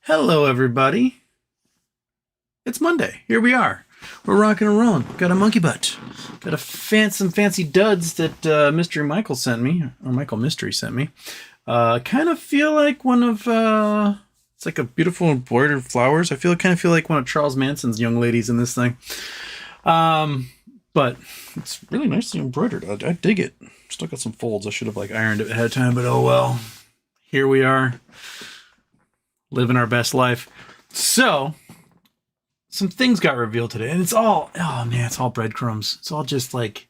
Hello, everybody. It's Monday. Here we are. We're rocking and rolling. Got a monkey butt. Got some fancy duds that Mystery Michael sent me, or Michael Mystery sent me. Kind of feel like one of, it's like a beautiful embroidered flowers. Kind of feel like one of Charles Manson's young ladies in this thing. But it's really nicely embroidered. I dig it. Still got some folds. I should have ironed it ahead of time, but oh well. Here we are. Living our best life. So, some things got revealed today, and it's all breadcrumbs. It's all just tiny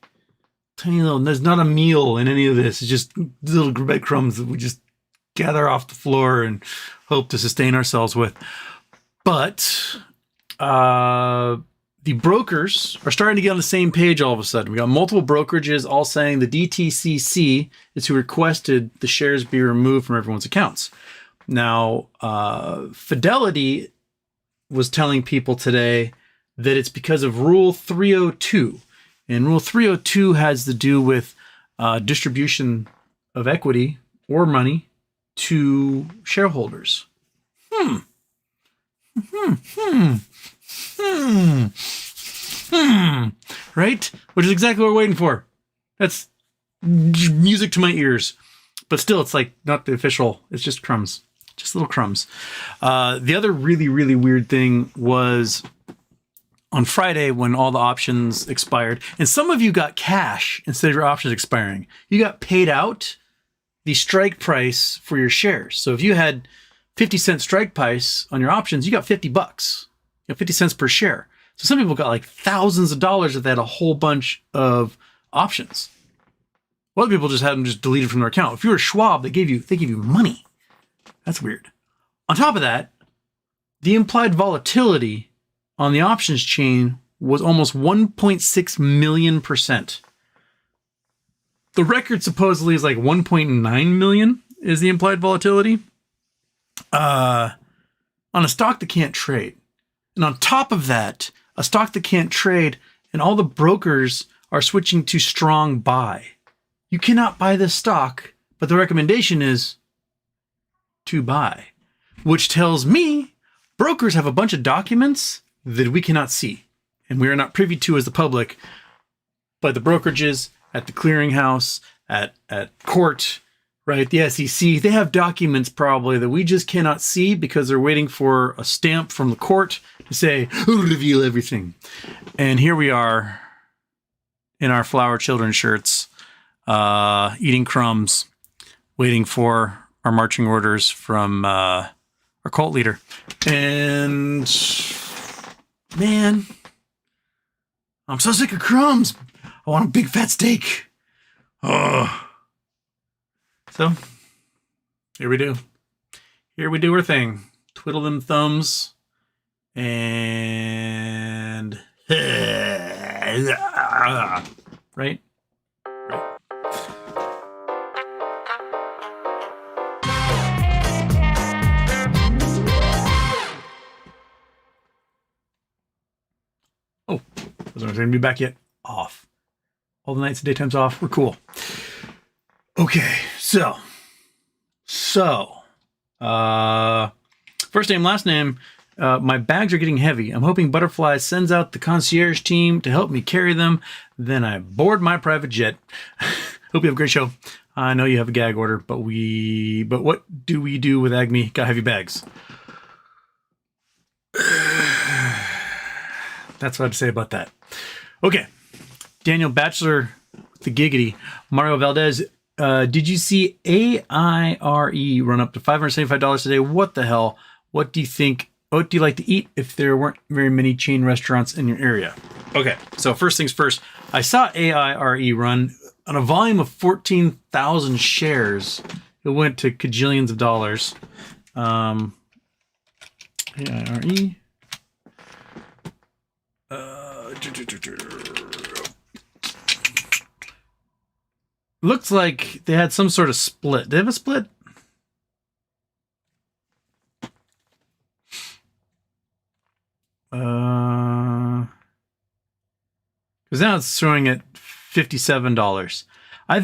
little, there's not a meal in any of this. It's just little breadcrumbs that we just gather off the floor and hope to sustain ourselves with. But, the brokers are starting to get on the same page all of a sudden. We got multiple brokerages all saying the DTCC is who requested the shares be removed from everyone's accounts. Now, Fidelity was telling people today that it's because of Rule 302. And Rule 302 has to do with distribution of equity or money to shareholders. Right? Which is exactly what we're waiting for. That's music to my ears. But still, it's not the official. It's just crumbs. Just little crumbs. The other really, really weird thing was on Friday when all the options expired, and some of you got cash instead of your options expiring. You got paid out the strike price for your shares. So if you had 50-cent strike price on your options, you got $50. You got 50 cents per share. So some people got thousands of dollars if they had a whole bunch of options. Other people just had them just deleted from their account. If you were Schwab, they give you money. That's weird. On top of that, the implied volatility on the options chain was almost 1.6 million%. The record supposedly is 1.9 million is the implied volatility on a stock that can't trade. And on top of that, a stock that can't trade, and all the brokers are switching to strong buy. You cannot buy this stock, but the recommendation is to buy, which tells me brokers have a bunch of documents that we cannot see and we are not privy to as the public, but the brokerages at the clearinghouse, at court, right? The SEC, they have documents probably that we just cannot see because they're waiting for a stamp from the court to say, reveal everything. And here we are in our flower children shirts, eating crumbs, waiting for our marching orders from our cult leader. And man, I'm so sick of crumbs. I want a big fat steak. Oh. So here we do. Here we do our thing. Twiddle them thumbs and right? Oh, those aren't going to be back yet. Off. All the nights and daytime's off. We're cool. Okay, so, first name, last name. My bags are getting heavy. I'm hoping Butterfly sends out the concierge team to help me carry them. Then I board my private jet. Hope you have a great show. I know you have a gag order, but what do we do with Acme? Got heavy bags. That's what I have to say about that. Okay. Daniel Batchelor, the giggity. Mario Valdez, did you see AIRE run up to $575 today? What the hell? What do you think? What do you like to eat if there weren't very many chain restaurants in your area? Okay. So first things first, I saw AIRE run on a volume of 14,000 shares. It went to cajillions of dollars. AIRE. Looks like they had some sort of split. Did they have a split? Because now it's throwing at $57. I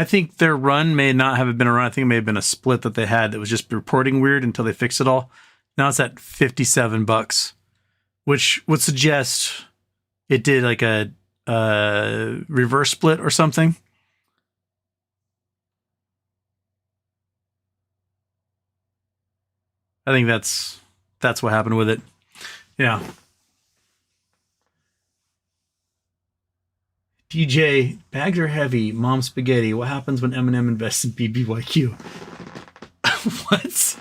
think their run may not have been a run. I think it may have been a split that they had that was just reporting weird until they fixed it all. Now it's at $57, which would suggest it did like a reverse split or something. I think that's what happened with it. Yeah. DJ, bags are heavy. Mom spaghetti. What happens when Eminem invests in BBYQ? What?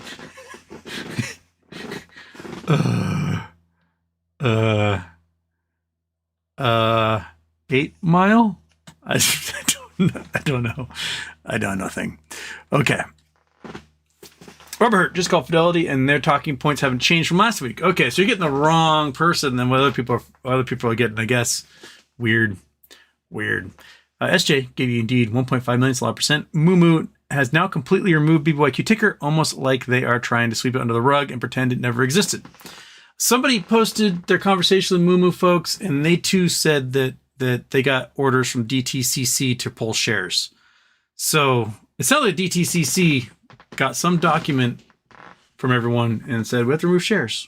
8 Mile? I don't know. I don't know nothing. Okay. Robert just called Fidelity, and their talking points haven't changed from last week. Okay, so you're getting the wrong person than what other people are getting, I guess. Weird. SJ gave you indeed 1.5 million, it's a lot of percent. Moo has now completely removed BBYQ ticker, almost like they are trying to sweep it under the rug and pretend it never existed. Somebody posted their conversation with Moo folks, and they too said that they got orders from DTCC to pull shares. So it sounded like DTCC got some document from everyone and said we have to remove shares.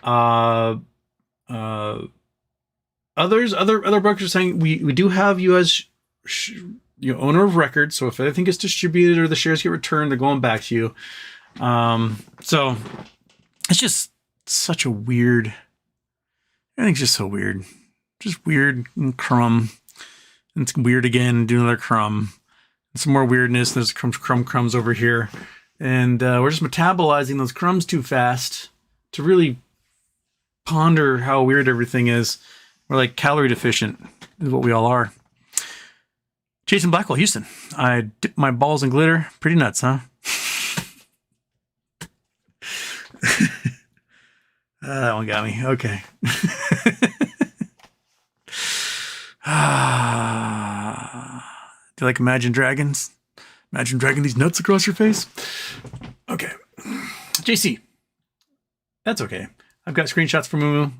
Other brokers are saying we do have you as owner of record, so if anything gets distributed or the shares get returned, they're going back to you. So it's just such a weird. Everything's just so weird, just weird and crumb. And it's weird again. Do another crumb. And some more weirdness. There's crumbs over here, and we're just metabolizing those crumbs too fast to really ponder how weird everything is. We're like calorie deficient is what we all are. Jason Blackwell, Houston. I dip my balls in glitter. Pretty nuts, huh? That one got me. Okay. Do you like Imagine Dragons? Imagine dragging these nuts across your face? Okay. JC. That's okay. I've got screenshots from Moo.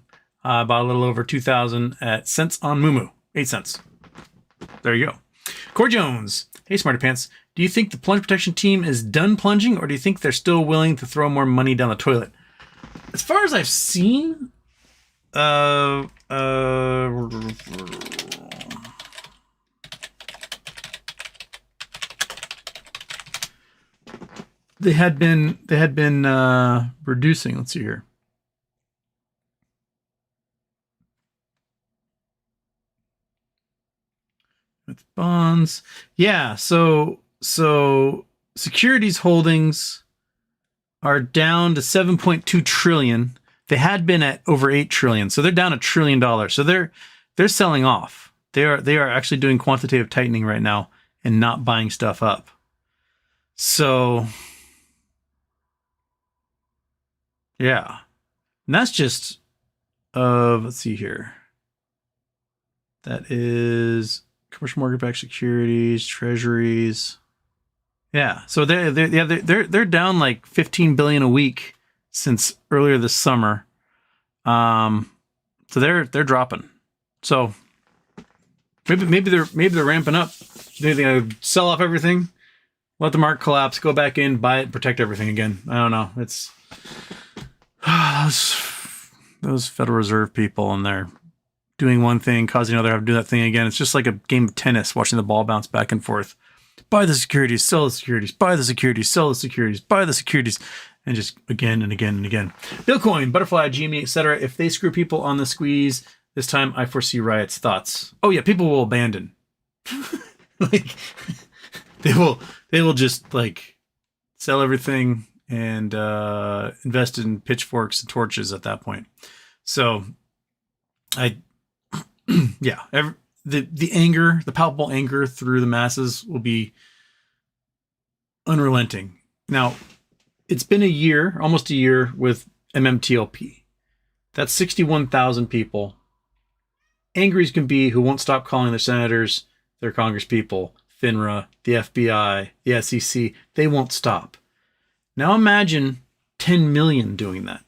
About a little over 2,000 at cents on Moo. 8 cents. There you go. Core Jones. Hey, Smarty Pants. Do you think the plunge protection team is done plunging, or do you think they're still willing to throw more money down the toilet? As far as I've seen, they had been reducing. Let's see here. With bonds. Yeah, so securities holdings are down to 7.2 trillion. They had been at over 8 trillion. So they're down $1 trillion. So they're selling off. They are actually doing quantitative tightening right now and not buying stuff up. So yeah. And that's just let's see here. That is commercial mortgage-backed securities, treasuries. Yeah, so they're down like 15 billion a week since earlier this summer. So they're dropping. So maybe they're ramping up. They're gonna sell off everything, let the market collapse, go back in, buy it, protect everything again. I don't know. It's those Federal Reserve people, and they're doing one thing, causing another to have to do that thing again. It's just like a game of tennis, watching the ball bounce back and forth. Buy the securities, sell the securities, buy the securities, sell the securities, buy the securities, and just again and again and again. Bitcoin, Butterfly, GME, etc. If they screw people on the squeeze this time, I foresee riots. Thoughts? Oh yeah, people will abandon. Like they will just like sell everything and invest in pitchforks and torches at that point. So yeah, the anger, the palpable anger through the masses will be unrelenting. Now, it's been a year, almost a year, with MMTLP. That's 61,000 people, angry as can be, who won't stop calling their senators, their Congress people, FINRA, the FBI, the SEC. They won't stop. Now imagine 10 million doing that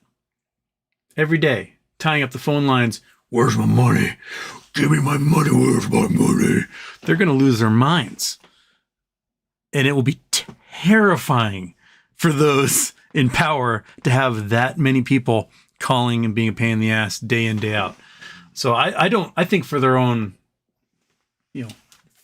every day, tying up the phone lines. Where's my money? Give me my money. Where's my money? They're going to lose their minds. And it will be terrifying for those in power to have that many people calling and being a pain in the ass day in, day out. So I think for their own,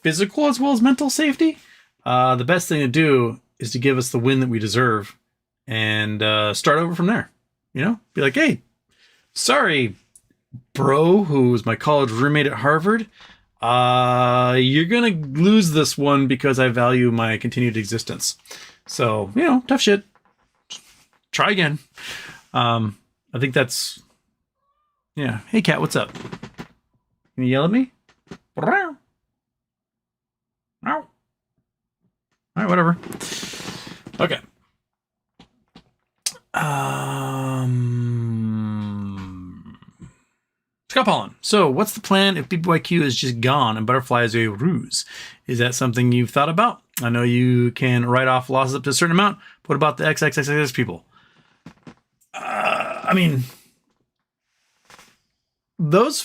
physical as well as mental safety, the best thing to do is to give us the win that we deserve and start over from there. Be like, hey, sorry, bro, who was my college roommate at Harvard. You're going to lose this one because I value my continued existence. So, tough shit. Try again. I think that's, yeah. Hey, cat, what's up? Can you yell at me? All right, whatever. Okay. Scott Pollen. So, what's the plan if BBYQ is just gone and Butterfly is a ruse? Is that something you've thought about? I know you can write off losses up to a certain amount. What about the XXXX people? Those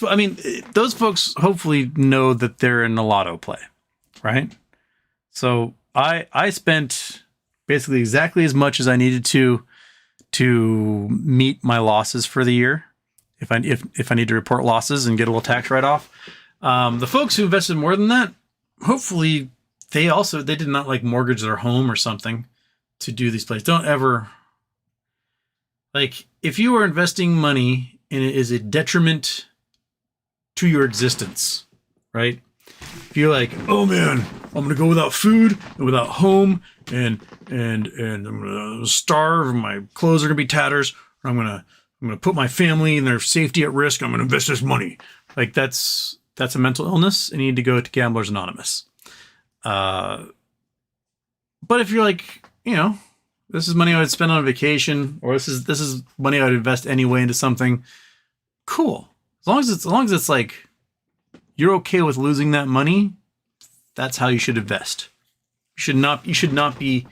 folks hopefully know that they're in a lotto play, right? So I spent basically exactly as much as I needed to meet my losses for the year. If I need to report losses and get a little tax write-off. The folks who invested more than that, hopefully they did not like mortgage their home or something to do these plays. Don't ever, like, if you are investing money and it is a detriment to your existence, right? If you're like, oh man, I'm gonna go without food and without home and I'm gonna starve and my clothes are gonna be tatters, or I'm gonna put my family and their safety at risk. I'm going to invest this money. Like that's a mental illness, and you need to go to Gamblers Anonymous. But if you're like, this is money I would spend on a vacation, or this is money I would invest anyway into something, cool. As long as it's like you're okay with losing that money, that's how you should invest. You should not be,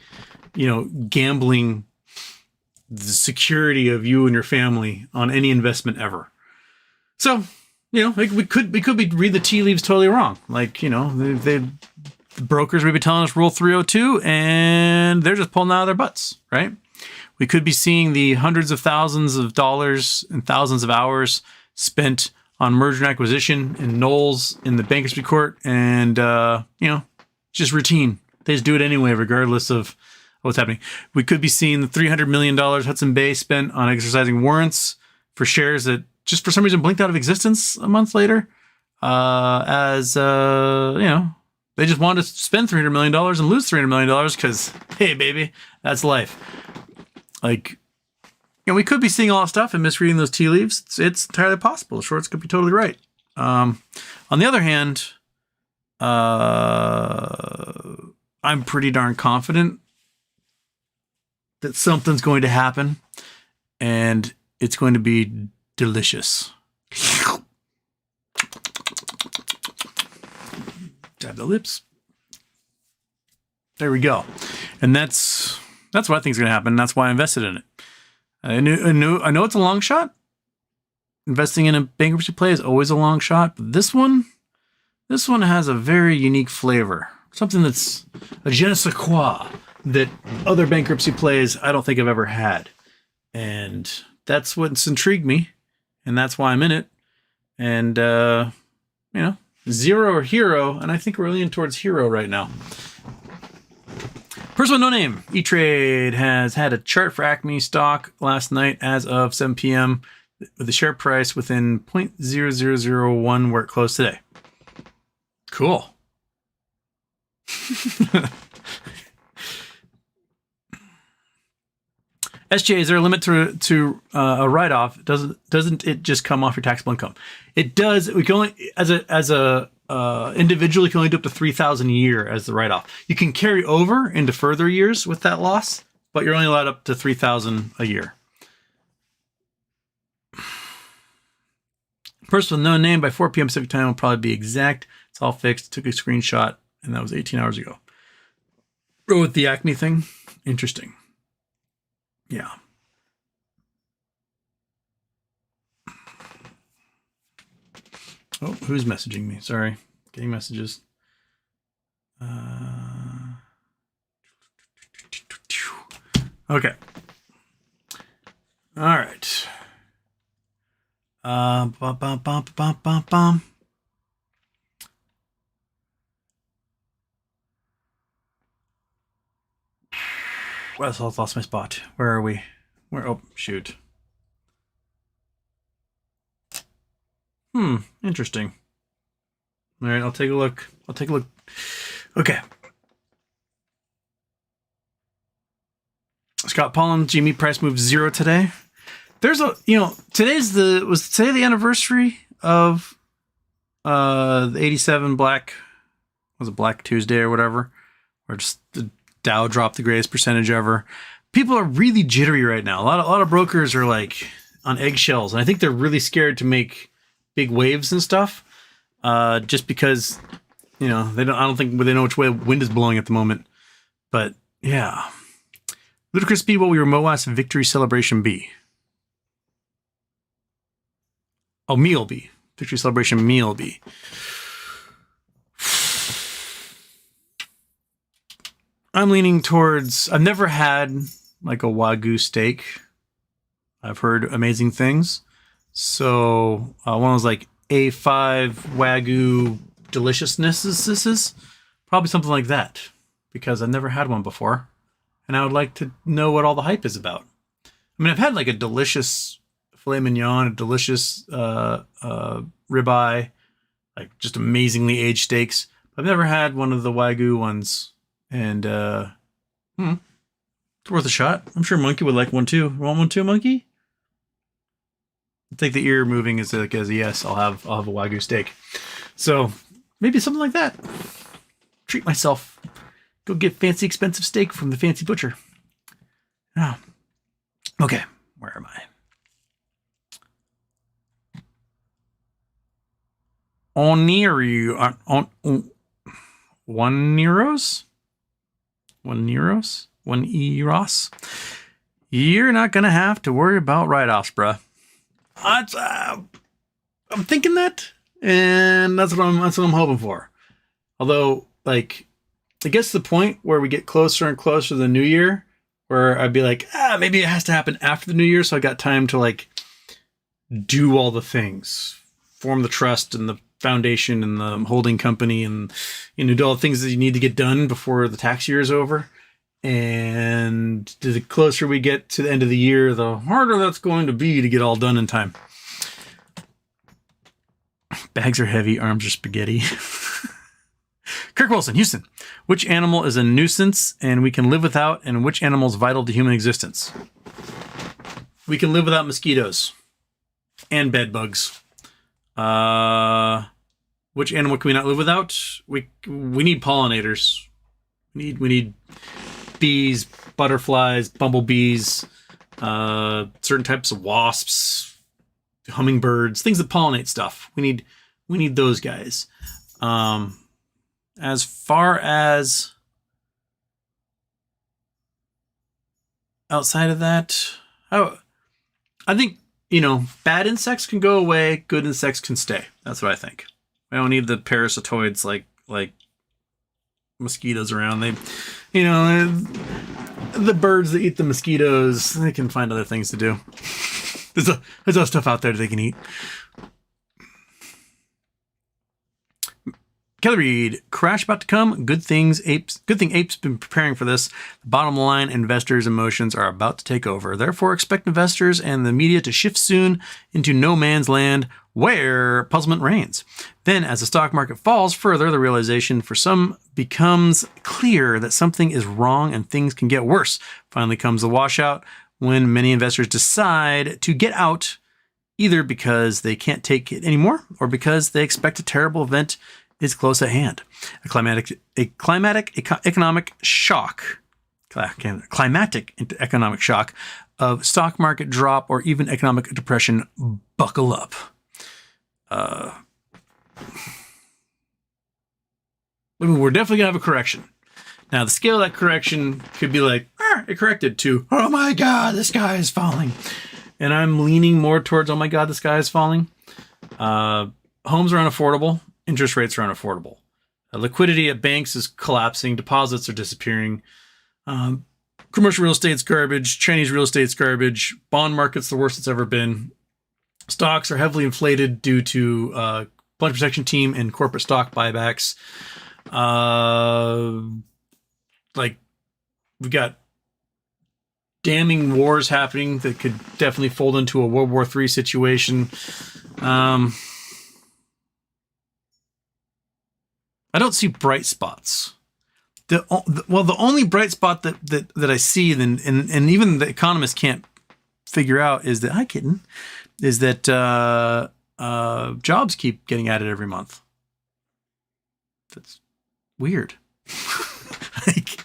gambling the security of you and your family on any investment ever. So, we could be read the tea leaves totally wrong. Like, the brokers may be telling us Rule 302 and they're just pulling out of their butts, right? We could be seeing the hundreds of thousands of dollars and thousands of hours spent on merger and acquisition and Knowles in the bankruptcy court, and just routine. They just do it anyway, regardless of what's happening. We could be seeing the $300 million Hudson Bay spent on exercising warrants for shares that just for some reason blinked out of existence a month later. They just wanted to spend $300 million and lose $300 million because, hey, baby, that's life. Like, we could be seeing all that stuff and misreading those tea leaves. It's entirely possible. The shorts could be totally right. On the other hand, I'm pretty darn confident that something's going to happen and it's going to be delicious. Dab the lips. There we go. And that's what I think is going to happen. That's why I invested in it. I know it's a long shot. Investing in a bankruptcy play is always a long shot, but this one has a very unique flavor. Something that's a je ne sais quoi that other bankruptcy plays I don't think I've ever had. And that's what's intrigued me. And that's why I'm in it. And, zero or hero. And I think we're leaning towards hero right now. Person with no name. E-Trade has had a chart for Acme stock last night as of 7 p.m. with the share price within 0.0001 where it closed today. Cool. SJ, is there a limit to a write-off? Doesn't it just come off your taxable income? It does. We can only, as a individual, you can only do up to $3,000 a year as the write-off. You can carry over into further years with that loss, but you're only allowed up to $3,000 a year. Person with no name by 4 p.m. Pacific time will probably be exact. It's all fixed. Took a screenshot, and that was 18 hours ago. With the Acme thing, interesting. Yeah. Oh, who's messaging me? Sorry. Getting messages. Okay. All right. Bum, bum, bum, bum, bum, bum. Well, I lost my spot. Where are we? Where? Oh, shoot. Interesting. All right, I'll take a look. Okay. Scott Pollan, GME price moved 0 today. There's a, was today the anniversary of the 87 Black, was it Black Tuesday or whatever? Or just the Dow dropped the greatest percentage ever. People are really jittery right now. A lot of brokers are like on eggshells, and I think they're really scared to make big waves and stuff. Just because, I don't think they know which way wind is blowing at the moment. But yeah. Ludicrous B, what will your MOAS victory celebration be? Oh, meal be. Victory celebration meal be. I'm leaning towards, I've never had like a Wagyu steak. I've heard amazing things. So one was like A5 Wagyu deliciousnesses. Probably something like that. Because I've never had one before. And I would like to know what all the hype is about. I mean, I've had like a delicious filet mignon, a delicious ribeye, like just amazingly aged steaks. I've never had one of the Wagyu ones. And it's worth a shot. I'm sure Monkey would like one too. Want one too, Monkey? I think the ear moving is like as a yes. I'll have a Wagyu steak. So maybe something like that. Treat myself. Go get fancy expensive steak from the fancy butcher. Oh. Okay, where am I? One Neros? You're not gonna have to worry about write-offs, bruh. I'm thinking that, and that's what I'm hoping for. Although, like, it gets to the point where we get closer and closer to the new year, where I'd be like, maybe it has to happen after the new year, so I got time to like do all the things, form the trust and the foundation and the holding company, and do all the things that you need to get done before the tax year is over. And the closer we get to the end of the year, the harder that's going to be to get all done in time. Bags are heavy, arms are spaghetti. Kirk Wilson, Houston. Which animal is a nuisance and we can live without, and which animal is vital to human existence? We can live without mosquitoes and bed bugs. Which animal can we not live without? We need pollinators. We need bees, butterflies, bumblebees, certain types of wasps, hummingbirds, things that pollinate stuff. We need those guys. As far as outside of that, I think, bad insects can go away, good insects can stay. That's what I think. We don't need the parasitoids like mosquitoes around. They, the birds that eat the mosquitoes, they can find other things to do. There's other stuff out there that they can eat. Kelly Reed, crash about to come. Good thing Apes been preparing for this. The bottom line, investors' emotions are about to take over. Therefore, expect investors and the media to shift soon into no man's land where puzzlement reigns. Then, as the stock market falls further, the realization for some becomes clear that something is wrong and things can get worse. Finally comes the washout when many investors decide to get out, either because they can't take it anymore or because they expect a terrible event is close at hand. A climatic economic shock of stock market drop or even economic depression. Buckle up. We're definitely gonna have a correction. Now the scale of that correction could be like, it corrected to, oh my God, the sky is falling. And I'm leaning more towards, oh my God, the sky is falling. Homes are unaffordable. Interest rates are unaffordable. Liquidity at banks is collapsing. Deposits are disappearing. Commercial real estate's garbage. Chinese real estate's garbage. Bond market's the worst it's ever been. Stocks are heavily inflated due to Pledge Protection Team and corporate stock buybacks. Like, we've got damning wars happening that could definitely fold into a World War III situation. I don't see bright spots. The only bright spot that I see, and even the economists can't figure out, is that, hi kitten, is that jobs keep getting added every month. That's weird. Like,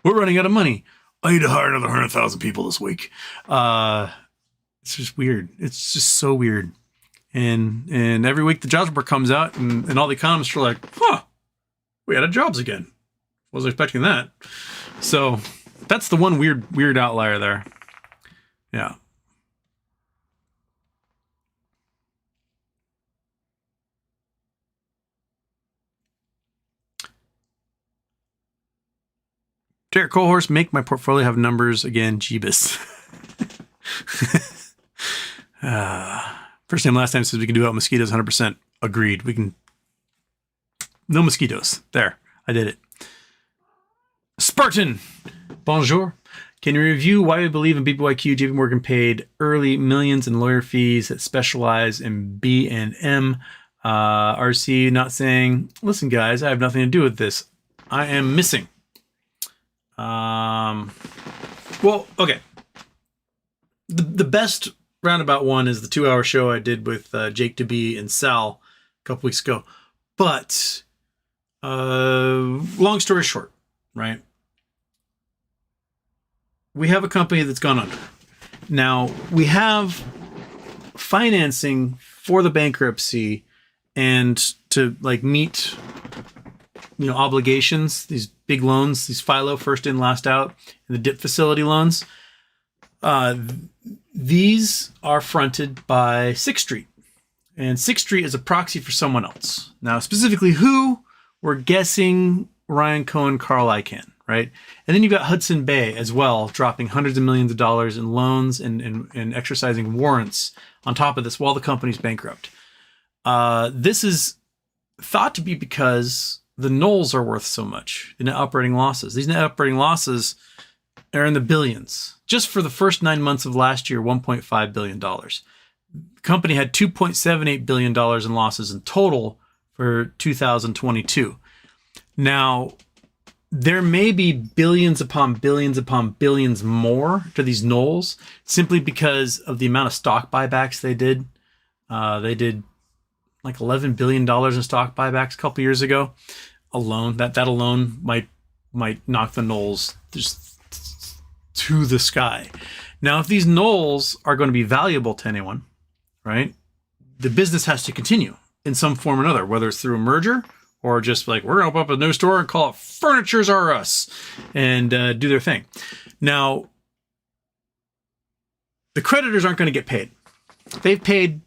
we're running out of money. I need to hire another 100,000 people this week. It's just weird. It's just so weird. And every week the jobs report comes out, and all the economists are like, huh, we added jobs again. Wasn't expecting that. So that's the one weird outlier there. Yeah. Derek Colehorse, make my portfolio have numbers again. Jeebus. First name, last name says we can do without mosquitoes. 100% agreed. We can. No mosquitoes. There. I did it. Spartan. Bonjour. Can you review why we believe in BBYQ? JP Morgan paid early millions in lawyer fees that specialize in B&M. RC not saying, listen, guys, I have nothing to do with this. I am missing. Well, okay. The best roundabout one is the 2-hour show I did with Jake DeBee and Sal a couple weeks ago. But long story short, right? We have a company that's gone under. Now, we have financing for the bankruptcy and to like meet obligations, these big loans, these FILO, first in, last out, and the DIP facility loans. These are fronted by 6th Street. And 6th Street is a proxy for someone else. Now, specifically who? We're guessing Ryan Cohen, Carl Icahn, right? And then you've got Hudson Bay as well, dropping hundreds of millions of dollars in loans and exercising warrants on top of this while the company's bankrupt. This is thought to be because the Knolls are worth so much in net operating losses. These net operating losses are in the billions. Just for the first 9 months of last year, $1.5 billion. The company had $2.78 billion in losses in total for 2022. Now, there may be billions upon billions upon billions more to these Knolls simply because of the amount of stock buybacks they did. They did like $11 billion in stock buybacks a couple years ago alone. That alone might knock the Knolls just to the sky. Now, if these Knolls are going to be valuable to anyone, right, the business has to continue in some form or another, whether it's through a merger or just like, we're going to open up a new store and call it Furnitures R Us and do their thing. Now, the creditors aren't going to get paid. They've paid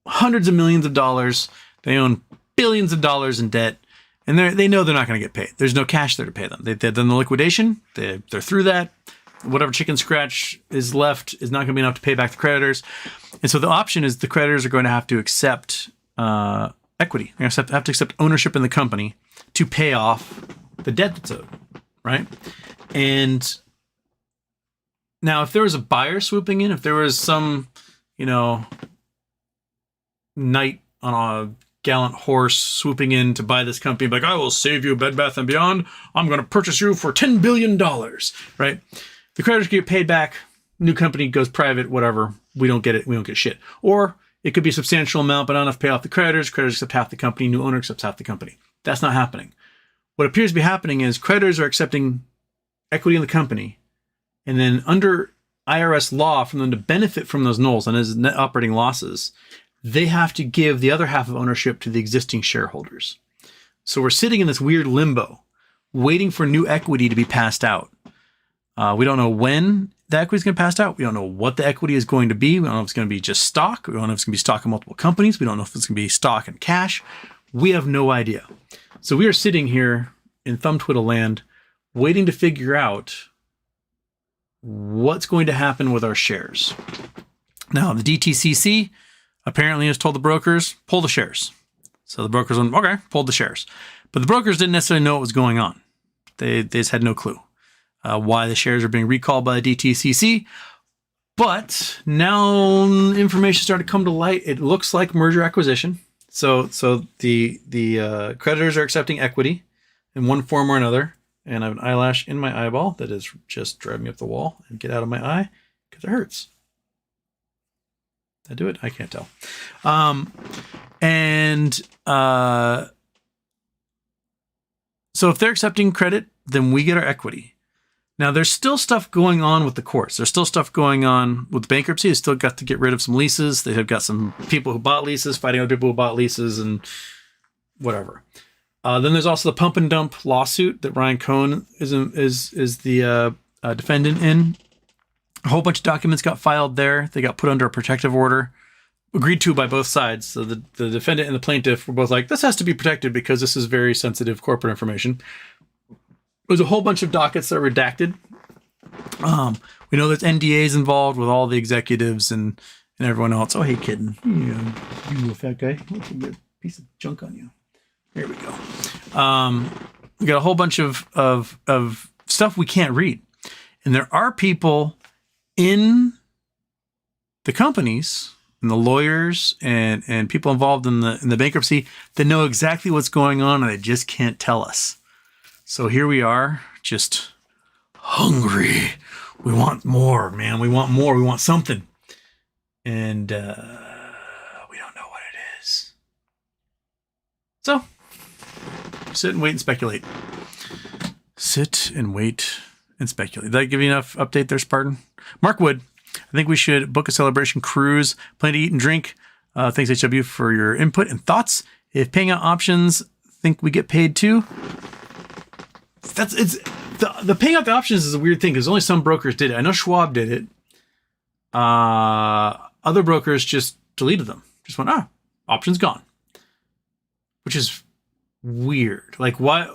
hundreds of millions of dollars. They own billions of dollars in debt, and they know they're not going to get paid. There's no cash there to pay them. They've done the liquidation. They're through that. Whatever chicken scratch is left is not going to be enough to pay back the creditors. And so the option is the creditors are going to have to accept equity. They're going to have to accept ownership in the company to pay off the debt that's owed, right? And now if there was a buyer swooping in, if there was some, knight on a gallant horse swooping in to buy this company, like, I will save you, Bed Bath & Beyond. I'm going to purchase you for $10 billion, right? The creditors get paid back. New company goes private, whatever. We don't get it. We don't get shit. Or it could be a substantial amount, but not enough to pay off the creditors. Creditors accept half the company. New owner accepts half the company. That's not happening. What appears to be happening is creditors are accepting equity in the company. And then under IRS law, for them to benefit from those Knolls and as net operating losses, they have to give the other half of ownership to the existing shareholders. So we're sitting in this weird limbo, waiting for new equity to be passed out. We don't know when the equity is going to be passed out. We don't know what the equity is going to be. We don't know if it's going to be just stock. We don't know if it's going to be stock in multiple companies. We don't know if it's going to be stock and cash. We have no idea. So we are sitting here in thumb twiddle land waiting to figure out what's going to happen with our shares. Now, the DTCC apparently has told the brokers, pull the shares. So the brokers went, okay, pulled the shares. But the brokers didn't necessarily know what was going on. They just had no clue why the shares are being recalled by the DTCC. But now information started to come to light. It looks like merger acquisition. So the creditors are accepting equity in one form or another. And I have an eyelash in my eyeball that is just driving me up the wall and get out of my eye because it hurts. Did I do it? I can't tell. So if they're accepting credit, then we get our equity. Now, there's still stuff going on with the courts. There's still stuff going on with bankruptcy. They still got to get rid of some leases. They have got some people who bought leases fighting other people who bought leases and whatever. Then there's also the pump and dump lawsuit that Ryan Cohen is the defendant in. A whole bunch of documents got filed there. They got put under a protective order, agreed to by both sides. So the defendant and the plaintiff were both like, this has to be protected because this is very sensitive corporate information. There's a whole bunch of dockets that are redacted. We know there's NDAs involved with all the executives and everyone else. Oh, hey, kitten. You little fat guy. What's a good piece of junk on you? There we go. We got a whole bunch of stuff we can't read. And there are people in the companies and the lawyers and people involved in the bankruptcy that know exactly what's going on and they just can't tell us. So here we are, just hungry. We want more, man. We want more. We want something. And we don't know what it is. So sit and wait and speculate. Sit and wait and speculate. Did I give you enough update there, Spartan? Mark Wood, I think we should book a celebration cruise, plan to eat and drink. Thanks, HW, for your input and thoughts. If paying out options, think we get paid too. The paying out the options is a weird thing because only some brokers did it. I know Schwab did it. Other brokers just deleted them. Just went, options gone. Which is weird. Like, why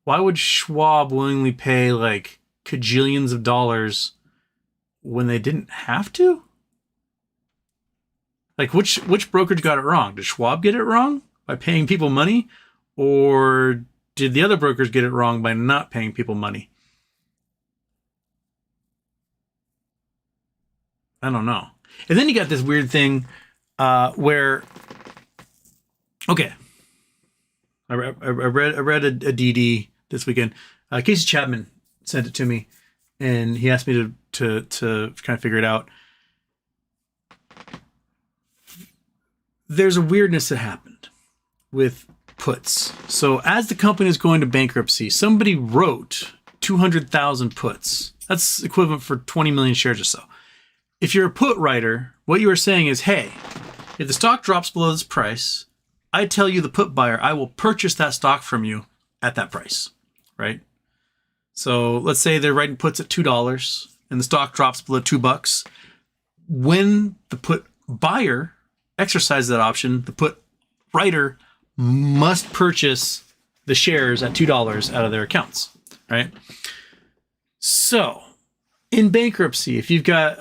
would Schwab willingly pay like cajillions of dollars when they didn't have to? Like, which brokerage got it wrong? Did Schwab get it wrong by paying people money? Or did the other brokers get it wrong by not paying people money? I don't know. And then you got this weird thing where, okay, I read a DD this weekend. Casey Chapman sent it to me, and he asked me to kind of figure it out. There's a weirdness that happened with puts. So as the company is going to bankruptcy, somebody wrote 200,000 puts. That's equivalent for 20 million shares or so. If you're a put writer, what you are saying is, hey, if the stock drops below this price, I tell you, the put buyer, I will purchase that stock from you at that price, right? So let's say they're writing puts at $2 and the stock drops below $2. When the put buyer exercises that option, the put writer must purchase the shares at $2 out of their accounts, right? So in bankruptcy, if you've got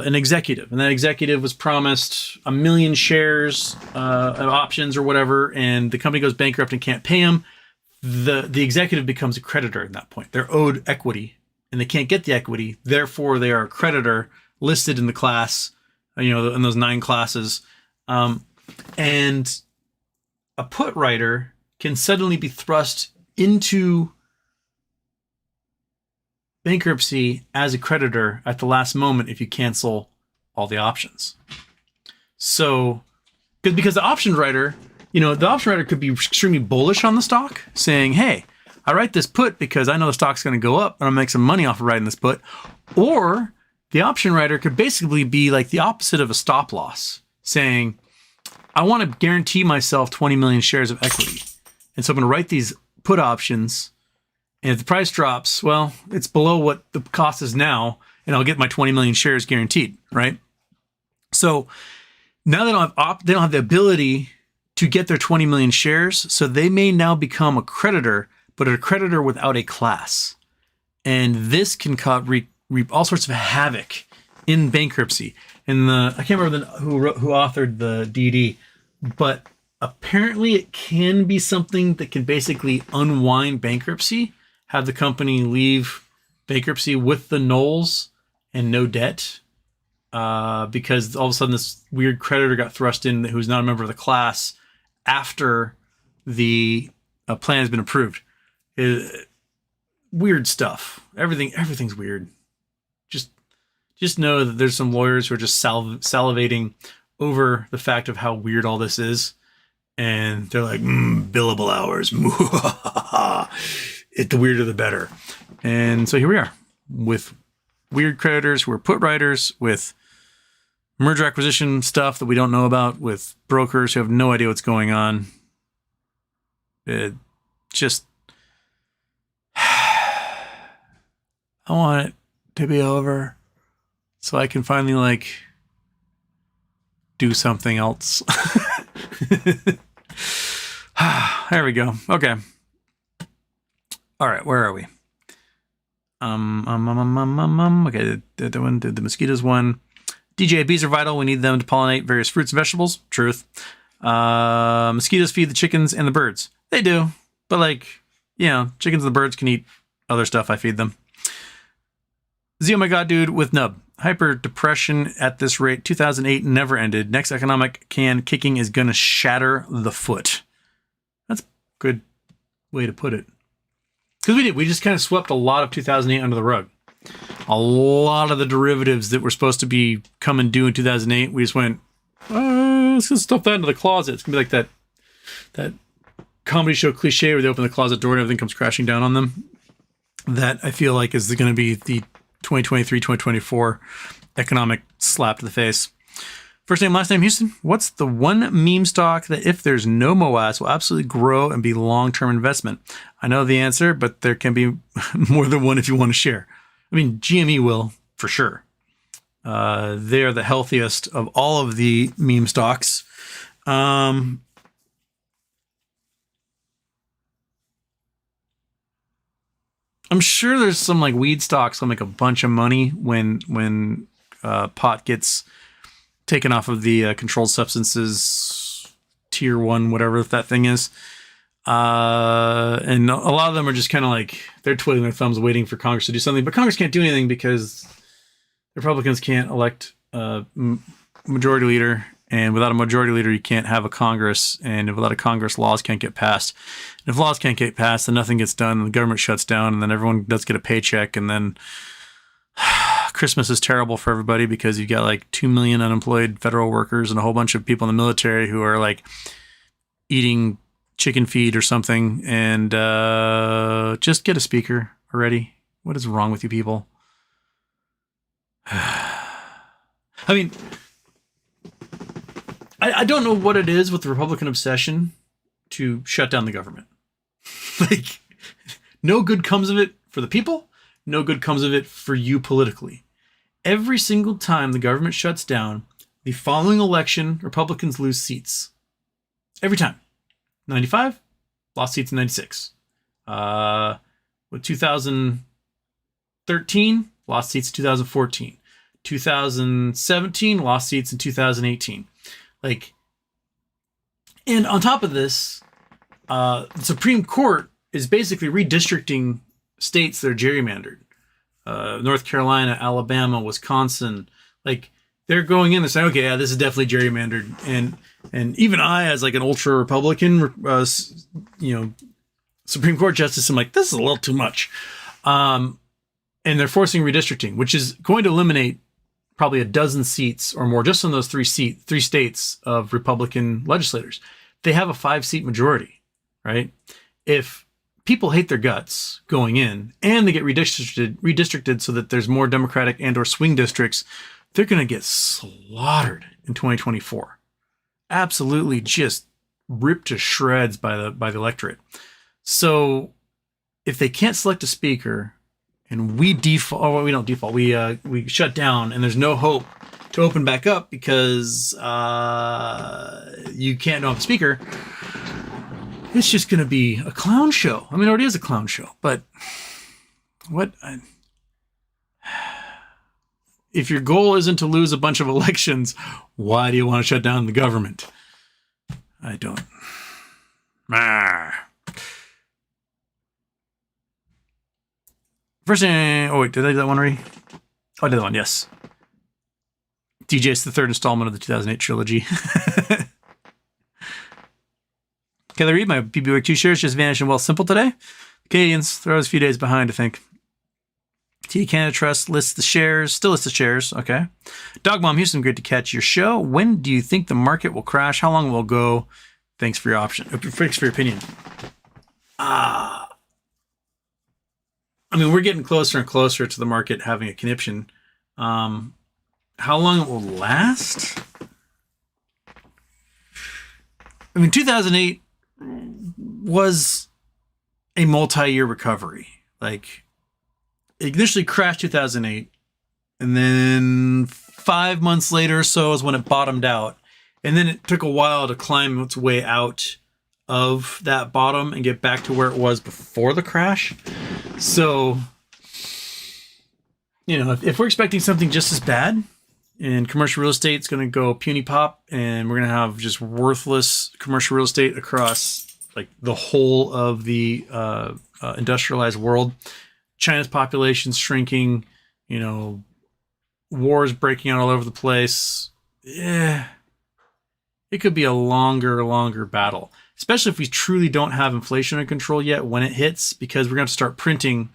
an executive and that executive was promised 1 million shares of options or whatever, and the company goes bankrupt and can't pay them, the executive becomes a creditor at that point. They're owed equity and they can't get the equity. Therefore, they are a creditor listed in the class, in those 9 classes. And a put writer can suddenly be thrust into bankruptcy as a creditor at the last moment if you cancel all the options. So, because the option writer, the option writer could be extremely bullish on the stock, saying, hey, I write this put because I know the stock's going to go up and I'll make some money off of writing this put. Or the option writer could basically be like the opposite of a stop loss, saying, I want to guarantee myself 20 million shares of equity. And so I'm going to write these put options. And if the price drops, well, it's below what the cost is now, and I'll get my 20 million shares guaranteed, right? So now they don't have the ability to get their 20 million shares, so they may now become a creditor but a creditor without a class. And this can reap all sorts of havoc in bankruptcy. I can't remember who authored the DD, but apparently it can be something that can basically unwind bankruptcy, have the company leave bankruptcy with the nulls and no debt, because all of a sudden this weird creditor got thrust in who's not a member of the class after the plan has been approved. Weird stuff. Everything's weird. Just know that there's some lawyers who are just salivating over the fact of how weird all this is. And they're like, billable hours. The weirder the better. And so here we are with weird creditors who are put writers, with merger acquisition stuff that we don't know about, with brokers who have no idea what's going on. I want it to be over so I can finally do something else. There we go. Okay. All right, where are we? Okay, the mosquitoes one. DJ, bees are vital. We need them to pollinate various fruits and vegetables. Truth. Mosquitoes feed the chickens and the birds. They do. But chickens and the birds can eat other stuff I feed them. Z, oh my god, dude, with nub. Hyper depression at this rate. 2008 never ended. Next economic can kicking is going to shatter the foot. That's a good way to put it. Because we did. We just kind of swept a lot of 2008 under the rug. A lot of the derivatives that were supposed to be coming due in 2008, we just went, let's just stuff that into the closet. It's going to be like that comedy show cliche where they open the closet door and everything comes crashing down on them. That I feel like is going to be the 2023-2024 economic slap to the face. First name, last name, Houston. What's the one meme stock that if there's no MOAS will absolutely grow and be long-term investment? I know the answer, but there can be more than one if you want to share. I mean, GME will, for sure. They are the healthiest of all of the meme stocks. I'm sure there's some weed stocks that make a bunch of money when pot gets taken off of the controlled substances tier 1, whatever that thing is. And a lot of them are just kind of they're twiddling their thumbs waiting for Congress to do something, but Congress can't do anything because Republicans can't elect a majority leader, and without a majority leader you can't have a Congress, and without a Congress laws can't get passed. And if laws can't get passed, then nothing gets done, and the government shuts down, and then everyone does get a paycheck, and then Christmas is terrible for everybody because you've got 2 million unemployed federal workers and a whole bunch of people in the military who are eating chicken feed or something. And just get a speaker already. What is wrong with you people? I mean, I don't know what it is with the Republican obsession to shut down the government. No good comes of it for the people. No good comes of it for you politically. Every single time the government shuts down, the following election, Republicans lose seats. Every time. 95, lost seats in 96. With 2013, lost seats in 2014. 2017, lost seats in 2018. And on top of this, the Supreme Court is basically redistricting states that are gerrymandered. North Carolina, Alabama, Wisconsin, they're going in and saying, okay, yeah, this is definitely gerrymandered. And even I, as an ultra Republican, Supreme Court justice, I'm this is a little too much. And they're forcing redistricting, which is going to eliminate probably a dozen seats or more just in those three states of Republican legislators. They have a 5-seat majority, right? If people hate their guts going in and they get redistricted so that there's more Democratic and or swing districts, they're going to get slaughtered in 2024. Absolutely just ripped to shreds by the electorate. So if they can't select a speaker and we shut down and there's no hope to open back up because you can't have a speaker, it's just going to be a clown show. I mean, it already is a clown show, but if your goal isn't to lose a bunch of elections, why do you want to shut down the government? I don't. First thing, oh wait, did I do that one already? Oh, I did that one, yes. DJ's the third installment of the 2008 trilogy. Kelly Reed, my BBBYQ shares just vanished in Wealth Simple today. Canadians, they're always a few days behind, I think. TD Canada Trust lists the shares, still lists the shares, okay. Dog Mom Houston, great to catch your show. When do you think the market will crash? How long will it go? Thanks for your option. Thanks for your opinion. I mean, we're getting closer and closer to the market having a conniption. How long it will last? I mean, 2008 was a multi-year recovery. Like, it initially crashed 2008, and then 5 months later or so is when it bottomed out. And then it took a while to climb its way out of that bottom and get back to where it was before the crash. So, you know, if we're expecting something just as bad, and commercial real estate is going to go puny pop, and we're going to have just worthless commercial real estate across like the whole of the industrialized world. China's population shrinking, you know, wars breaking out all over the place. Yeah, it could be a longer battle, especially if we truly don't have inflation under control yet when it hits, because we're going to start printing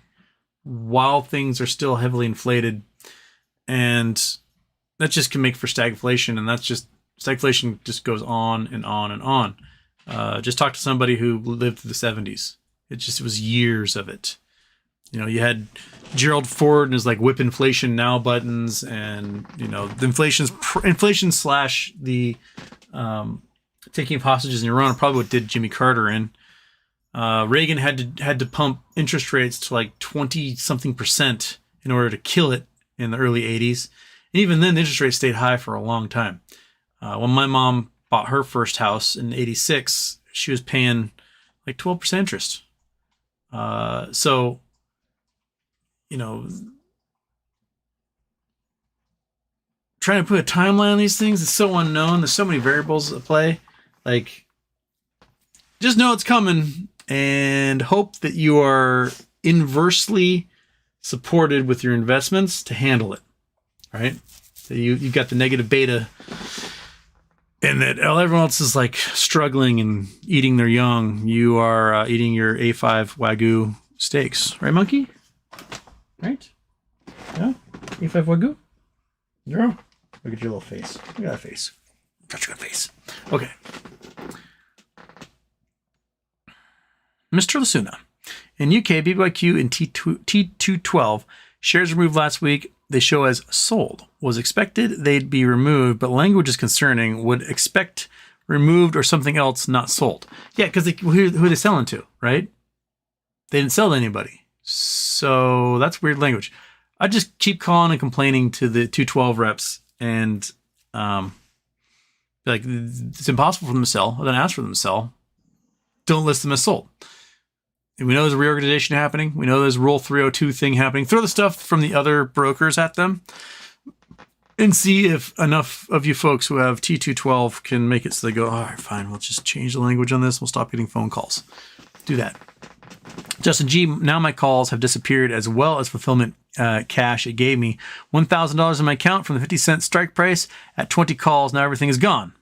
while things are still heavily inflated, and that just can make for stagflation, and stagflation just goes on and on and on. Just talk to somebody who lived through the 70s. It was years of it. You know, you had Gerald Ford and his like whip inflation now buttons, and you know the inflation slash the taking of hostages in Iran, probably what did Jimmy Carter in. Reagan had to pump interest rates to like 20-something% in order to kill it in the early 80s. And even then, the interest rate stayed high for a long time. When my mom bought her first house in 86, she was paying like 12% interest. So, you know, trying to put a timeline on these things is so unknown. There's so many variables at play. Like, just know it's coming and hope that you are inversely supported with your investments to handle it. Right? So you've got the negative beta, and that everyone else is like struggling and eating their young. You are eating your A5 Wagyu steaks, right, monkey? Right? Yeah? A5 Wagyu? Yeah. Look at your little face. Look at that face. Such a good face. Okay. Mr. Lasuna. In UK, BBYQ and T212 shares removed last week. They show as sold. Was expected they'd be removed, but language is concerning. Would expect removed or something else, not sold. Yeah, because who are they selling to, right? They didn't sell to anybody. So that's weird language. I just keep calling and complaining to the 212 reps and like, it's impossible for them to sell. Then ask for them to sell. Don't list them as sold. We know there's a reorganization happening. We know there's a Rule 302 thing happening. Throw the stuff from the other brokers at them and see if enough of you folks who have T212 can make it so they go, all right, fine, we'll just change the language on this. We'll stop getting phone calls. Do that. Justin G, now my calls have disappeared as well as fulfillment cash. It gave me $1,000 in my account from the 50-cent strike price at 20 calls. Now everything is gone.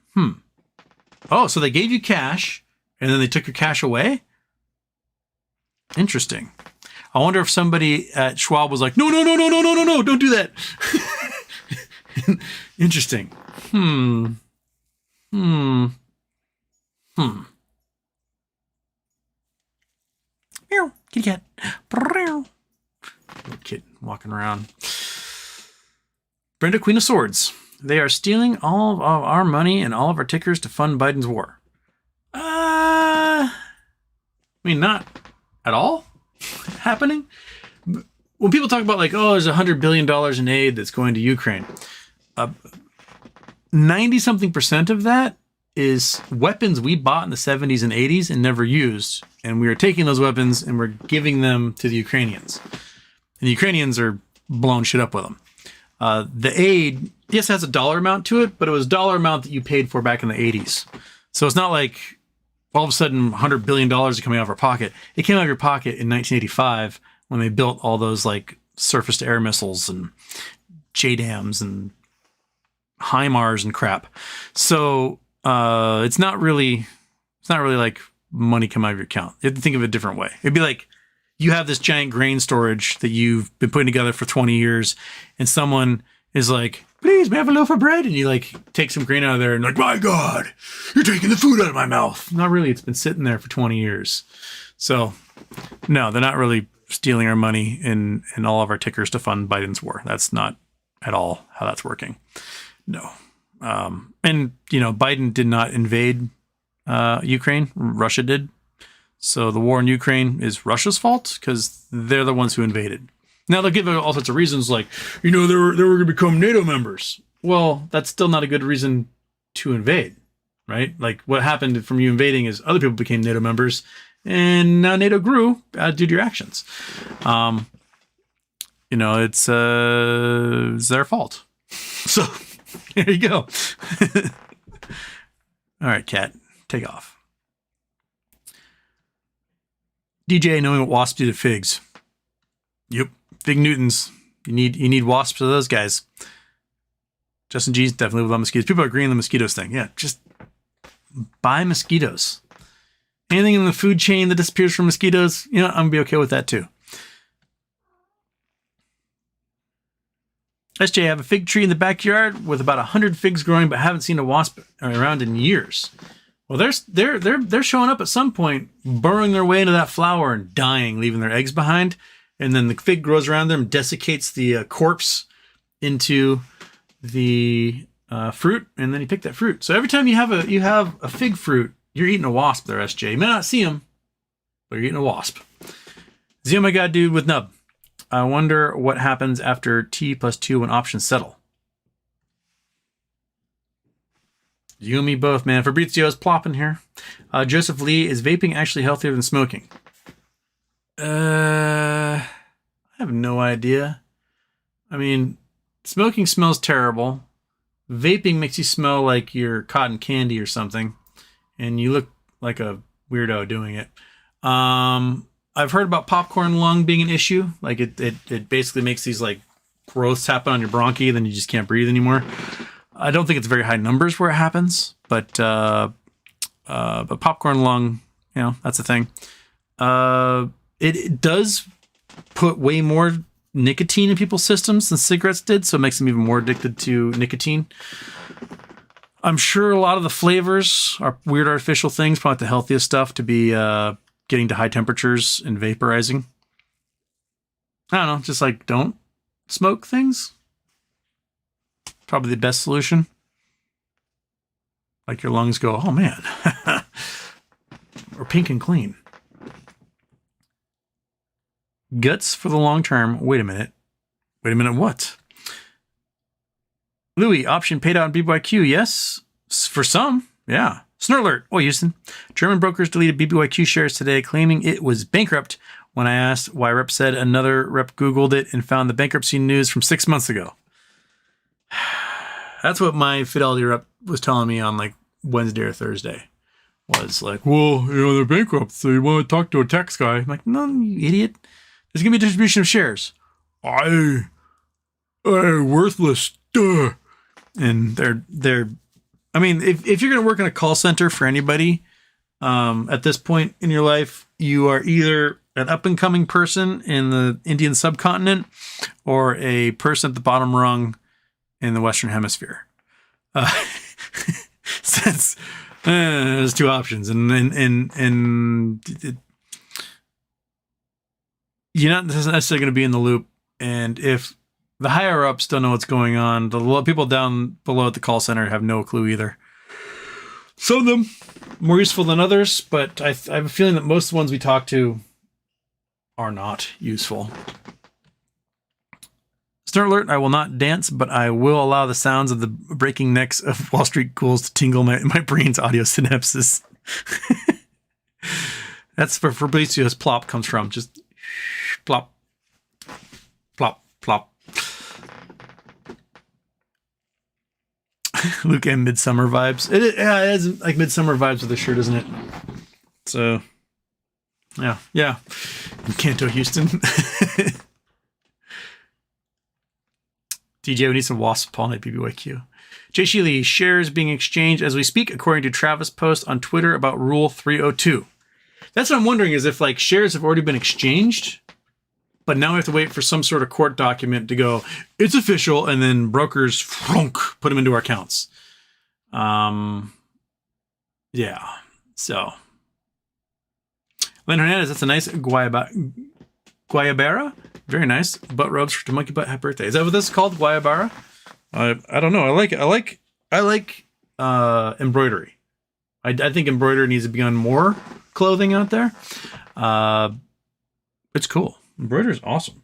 Oh, so they gave you cash and then they took your cash away? Interesting. I wonder if somebody at Schwab was like, no, don't do that. Interesting. Meow, kitty cat. Little kid walking around. Brenda, Queen of Swords. They are stealing all of our money and all of our tickers to fund Biden's war. I mean, not at all happening. When people talk about like, oh, there's $100 billion in aid that's going to Ukraine, 90-something% of that is weapons we bought in the 70s and 80s and never used. And we are taking those weapons and we're giving them to the Ukrainians. And the Ukrainians are blowing shit up with them. The aid, yes, has a dollar amount to it, but it was a dollar amount that you paid for back in the 80s. So it's not like all of a sudden $100 billion is coming out of our pocket. It came out of your pocket in 1985 when they built all those like surface to air missiles and JDAMs and HIMARS and crap. So it's not really like money come out of your account. You have to think of it a different way. It'd be like you have this giant grain storage that you've been putting together for 20 years, and someone is like, please, may I have a loaf of bread? And you like take some grain out of there and like, my God, you're taking the food out of my mouth. Not really. It's been sitting there for 20 years. So no, they're not really stealing our money and all of our tickers to fund Biden's war. That's not at all how that's working. No. And, you know, Biden did not invade Ukraine. Russia did. So the war in Ukraine is Russia's fault because they're the ones who invaded. Now, they'll give all sorts of reasons like, you know, they were going to become NATO members. Well, that's still not a good reason to invade, right? Like what happened from you invading is other people became NATO members and now NATO grew due to your actions. You know, it's their fault. So there you go. All right, Kat, take off. DJ knowing what wasps do to figs. Yep, fig Newtons. You need wasps of those guys. Justin G's definitely with mosquitoes. People are agreeing on the mosquitoes thing. Yeah, just buy mosquitoes. Anything in the food chain that disappears from mosquitoes, you know, I'm gonna be okay with that too. SJ, I have a fig tree in the backyard with about 100 figs growing, but haven't seen a wasp around in years. Well, they're showing up at some point, burrowing their way into that flower and dying, leaving their eggs behind. And then the fig grows around them, desiccates the corpse into the fruit, and then you pick that fruit. So every time you have a fig fruit, you're eating a wasp there, SJ. You may not see them, but you're eating a wasp. Z, oh my God, dude, with Nub. I wonder what happens after T+2 when options settle. You and me both, man. Fabrizio's plopping here. Joseph Lee, is vaping actually healthier than smoking? I have no idea. I mean, smoking smells terrible. Vaping makes you smell like you're cotton candy or something. And you look like a weirdo doing it. I've heard about popcorn lung being an issue. Like it basically makes these like growths happen on your bronchi, then you just can't breathe anymore. I don't think it's very high numbers where it happens, but popcorn lung, you know, that's the thing. It does put way more nicotine in people's systems than cigarettes did, so it makes them even more addicted to nicotine. I'm sure a lot of the flavors are weird artificial things, probably the healthiest stuff to be getting to high temperatures and vaporizing. I don't know, just like don't smoke things. Probably the best solution. Like your lungs go, oh man. Or pink and clean. Guts for the long term. Wait a minute, what? Louis, option paid out in BBYQ. Yes, for some. Yeah. Snort alert. Oh, Houston. German brokers deleted BBYQ shares today, claiming it was bankrupt. When I asked why, rep said another rep Googled it and found the bankruptcy news from 6 months ago. That's what my Fidelity rep was telling me on like Wednesday or Thursday. Was like, well, you know, they're bankrupt, so you want to talk to a tax guy. I'm like, no, you idiot. There's going to be a distribution of shares. I worthless. Duh. And they're, I mean, if you're going to work in a call center for anybody, at this point in your life, you are either an up and coming person in the Indian subcontinent or a person at the bottom rung in the Western Hemisphere. Since there's two options, and you're not necessarily going to be in the loop. And if the higher ups don't know what's going on, the people down below at the call center have no clue either. Some of them more useful than others, but I have a feeling that most of the ones we talk to are not useful. Snort alert, I will not dance, but I will allow the sounds of the breaking necks of Wall Street ghouls to tingle my brain's audio synapses. That's where Fabrizio's plop comes from. Just plop, plop, plop. Luke and Midsummer vibes. It has like Midsummer vibes with the shirt, isn't it? So, yeah. Canto, Houston. DJ, we need some wasp Paul Night BBYQ. Jay Sheely, shares being exchanged as we speak, according to Travis Post on Twitter about Rule 302. That's what I'm wondering, is if like shares have already been exchanged, but now we have to wait for some sort of court document to go, it's official, and then brokers put them into our accounts. Yeah. So. Len Hernandez, that's a nice Guayabera. Very nice. Butt rubs to Monkey Butt. Happy birthday. Is that what this is called? Guayabara? I don't know. I like it. I like embroidery. I think embroidery needs to be on more clothing out there. It's cool. Embroidery is awesome.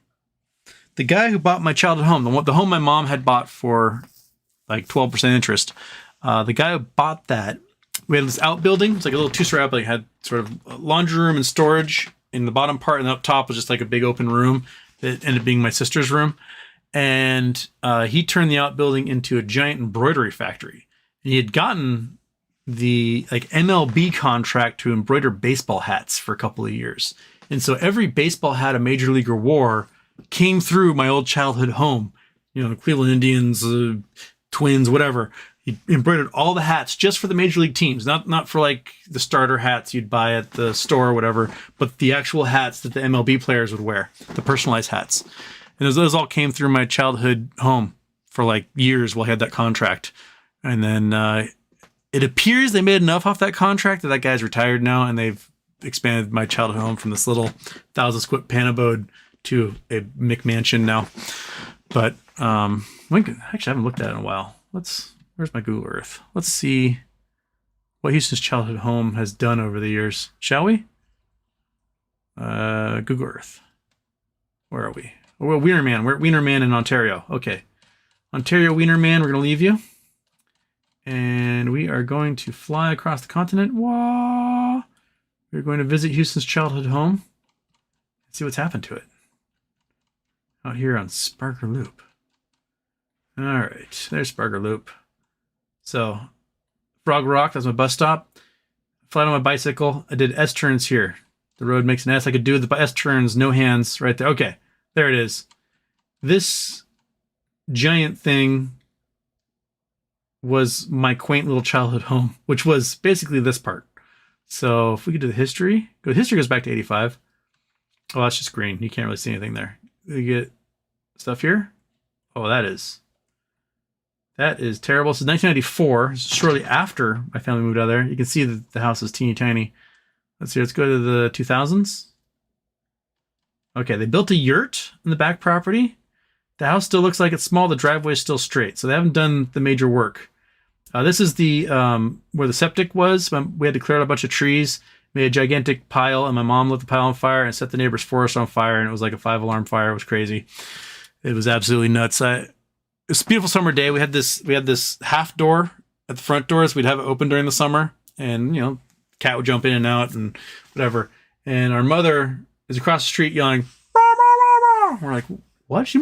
The guy who bought my childhood home, the home my mom had bought for like 12% interest, the guy who bought that, we had this outbuilding. It's like a little two-story outbuilding. It had sort of a laundry room and storage in the bottom part, and up top was just like a big open room that ended up being my sister's room. And he turned the outbuilding into a giant embroidery factory. And he had gotten the like MLB contract to embroider baseball hats for a couple of years. And so every baseball hat a major leaguer wore came through my old childhood home. You know, the Cleveland Indians, Twins, whatever. He embroidered all the hats just for the major league teams, not for like the starter hats you'd buy at the store or whatever, but the actual hats that the MLB players would wear, the personalized hats. And those all came through my childhood home for like years while I had that contract. And then it appears they made enough off that contract that guy's retired now, and they've expanded my childhood home from this little 1,000-square panabode to a McMansion now. But actually, I haven't looked at it in a while. Where's my Google Earth? Let's see what Houston's childhood home has done over the years, shall we? Google Earth. Where are we? Well, Wienerman. We're at Wienerman in Ontario. Okay. Ontario Wienerman, we're going to leave you. And we are going to fly across the continent. Wah! We're going to visit Houston's childhood home. See what's happened to it. Out here on Sparker Loop. All right. There's Sparker Loop. So, Frog Rock, that's my bus stop. Flat on my bicycle. I did S-turns here. The road makes an S. I could do the S-turns, no hands, right there. Okay, there it is. This giant thing was my quaint little childhood home, which was basically this part. So, if we could do the history. The history goes back to 85. Oh, that's just green. You can't really see anything there. We get stuff here. Oh, that is terrible. This is 1994, shortly after my family moved out there. You can see that the house is teeny tiny. Let's see, let's go to the 2000s. Okay, they built a yurt in the back property. The house still looks like it's small. The driveway is still straight, so they haven't done the major work. This is the where the septic was. We had to clear out a bunch of trees, made a gigantic pile, and my mom lit the pile on fire and set the neighbor's forest on fire, and it was like a 5-alarm fire. It was crazy. It was absolutely nuts. It's a beautiful summer day. We had this half door at the front doors. We'd have it open during the summer, and cat would jump in and out and whatever. And our mother is across the street yelling, "Rah, rah, rah, rah." We're like, what? She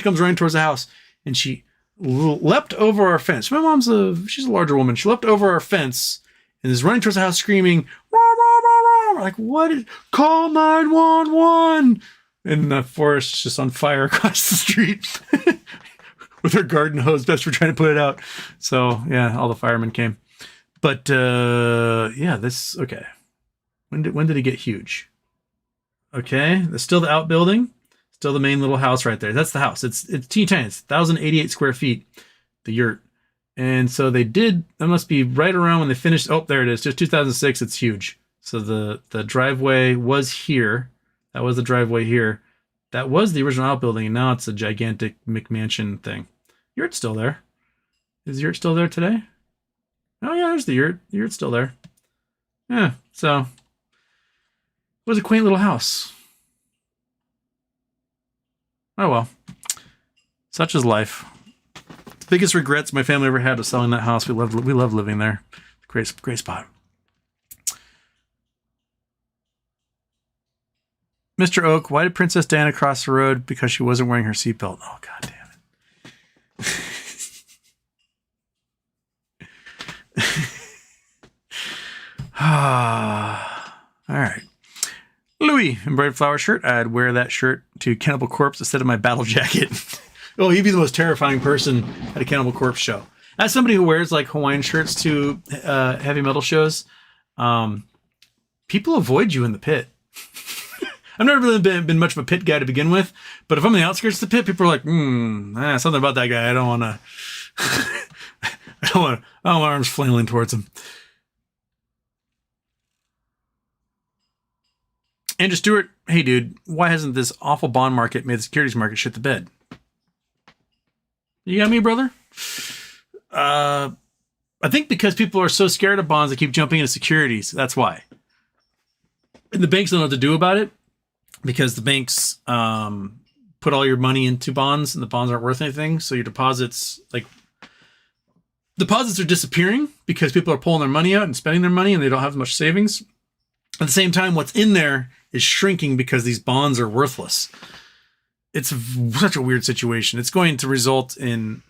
comes running towards the house, and she leapt over our fence. My mom's she's a larger woman. She leapt over our fence and is running towards the house screaming, "Rah, rah, rah, rah." We're like, what? Call 911. And the forest is just on fire across the street. With her garden hose, best for trying to put it out. So yeah, all the firemen came. But okay. When did it get huge? Okay, there's still the outbuilding, still the main little house right there. That's the house. It's teeny tiny. It's 1,088 square feet, the yurt. And so that must be right around when they finished. Oh, there it is. Just 2006. It's huge. So the driveway was here. That was the driveway here. That was the original outbuilding, and now it's a gigantic McMansion thing. Yurt's still there. Is the yurt still there today? Oh yeah, there's the yurt. The yurt's still there. Yeah, so it was a quaint little house. Oh well. Such is life. Biggest regrets my family ever had was selling that house. We love living there. Great spot. Mr. Oak, why did Princess Diana cross the road? Because she wasn't wearing her seatbelt. Oh, God damn it. All right. Louis, embroidered flower shirt. I'd wear that shirt to Cannibal Corpse instead of my battle jacket. Oh, he'd be the most terrifying person at a Cannibal Corpse show. As somebody who wears like Hawaiian shirts to heavy metal shows, people avoid you in the pit. I've never really been much of a pit guy to begin with, but if I'm in the outskirts of the pit, people are like, something about that guy. I don't want to. I don't want my arms flailing towards him. Andrew Stewart, hey dude, why hasn't this awful bond market made the securities market shit the bed? You got me, brother? I think because people are so scared of bonds, they keep jumping into securities. That's why. And the banks don't know what to do about it because the banks put all your money into bonds and the bonds aren't worth anything. So your deposits are disappearing because people are pulling their money out and spending their money and they don't have much savings. At the same time, what's in there is shrinking because these bonds are worthless. It's such a weird situation. It's going to result in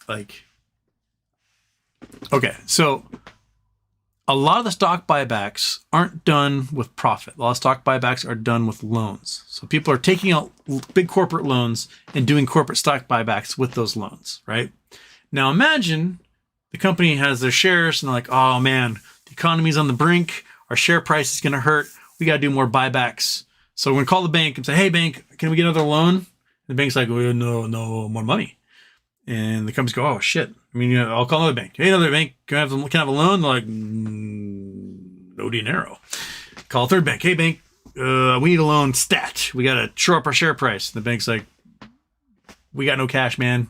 like, okay, so a lot of the stock buybacks aren't done with profit. A lot of stock buybacks are done with loans. So people are taking out big corporate loans and doing corporate stock buybacks with those loans, right? Now imagine the company has their shares and they're like, oh man, the economy's on the brink. Our share price is going to hurt. We got to do more buybacks. So we're going to call the bank and say, hey bank, can we get another loan? And the bank's like, well, no, more money. And the companies go, oh shit. I mean, I'll call another bank. Hey, another bank, can I have a loan? They're like, no dinero. Call a third bank. Hey bank, we need a loan stat. We got to shore up our share price. And the bank's like, we got no cash, man.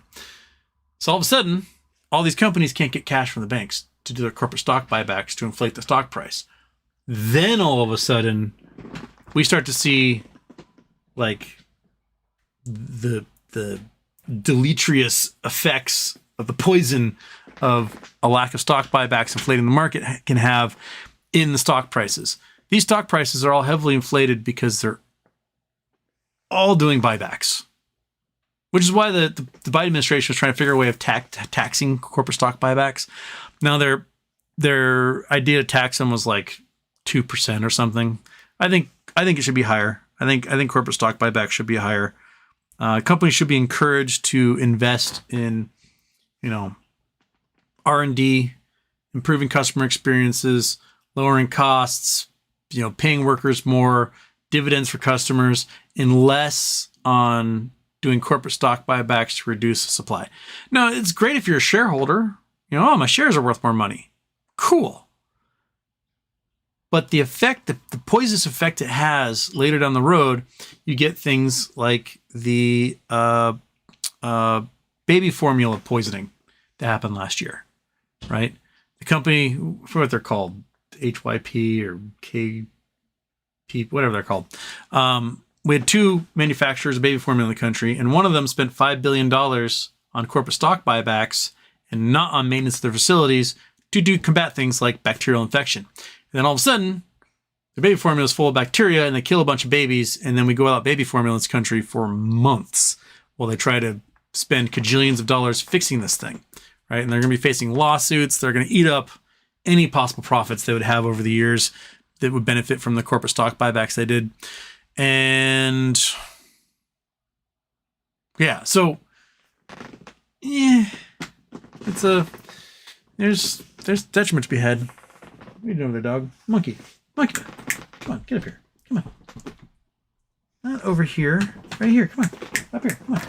So all of a sudden, all these companies can't get cash from the banks to do their corporate stock buybacks to inflate the stock price. Then all of a sudden, we start to see like the deleterious effects of the poison of a lack of stock buybacks inflating the market can have in the stock prices. These stock prices are all heavily inflated because they're all doing buybacks, which is why the Biden administration was trying to figure a way of taxing corporate stock buybacks. Now their idea to tax them was like 2% or something. I think it should be higher. I think corporate stock buyback should be higher. Companies should be encouraged to invest in, R&D, improving customer experiences, lowering costs, paying workers more, dividends for customers, and less on doing corporate stock buybacks to reduce the supply. Now, it's great if you're a shareholder. My shares are worth more money. Cool. But the effect, the poisonous effect it has later down the road, you get things like the baby formula poisoning that happened last year, right? The company, for what they're called, HYP or KP, whatever they're called. We had two manufacturers of baby formula in the country, and one of them spent $5 billion on corporate stock buybacks and not on maintenance of their facilities to combat things like bacterial infection. And then all of a sudden, the baby formula is full of bacteria and they kill a bunch of babies. And then we go without baby formula in this country for months while they try to spend cajillions of dollars fixing this thing, right? And they're going to be facing lawsuits. They're going to eat up any possible profits they would have over the years that would benefit from the corporate stock buybacks they did. And yeah, so yeah, there's detriment to be had. What are you doing over there, dog? Monkey. Come on, get up here. Come on. Not over here. Right here. Come on. Up here. Come on.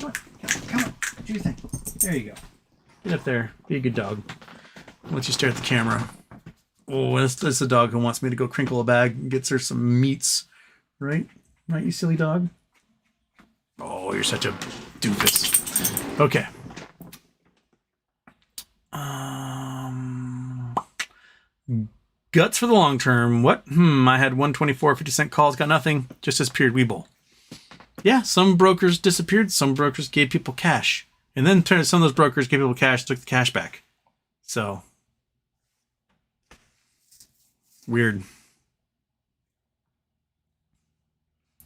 Come on. Do your thing. There you go. Get up there. Be a good dog. I'll let you stare at the camera. Oh, this is a dog who wants me to go crinkle a bag and gets her some meats. Right? Right, you silly dog? Oh, you're such a doofus. Okay. Guts for the long term. What? I had 124.50 calls, got nothing. Just disappeared. Weeble. yeah, some brokers disappeared. Some brokers gave people cash. And then some of those brokers gave people cash, took the cash back. So, weird.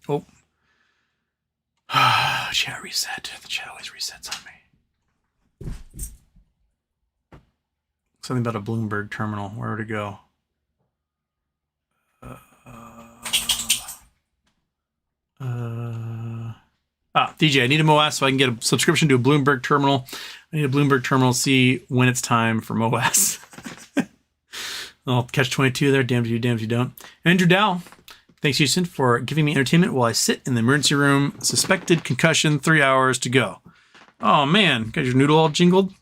Oh. Chat reset. The chat always resets on me. Something about a Bloomberg terminal. Where would it go? DJ, I need a MOAS so I can get a subscription to a Bloomberg terminal. I need a Bloomberg terminal to see when it's time for MOAS. I'll catch 22 there. Damn if you do, damn if you don't. Andrew Dow, thanks, Houston, for giving me entertainment while I sit in the emergency room. Suspected concussion, 3 hours to go. Oh, man. Got your noodle all jingled?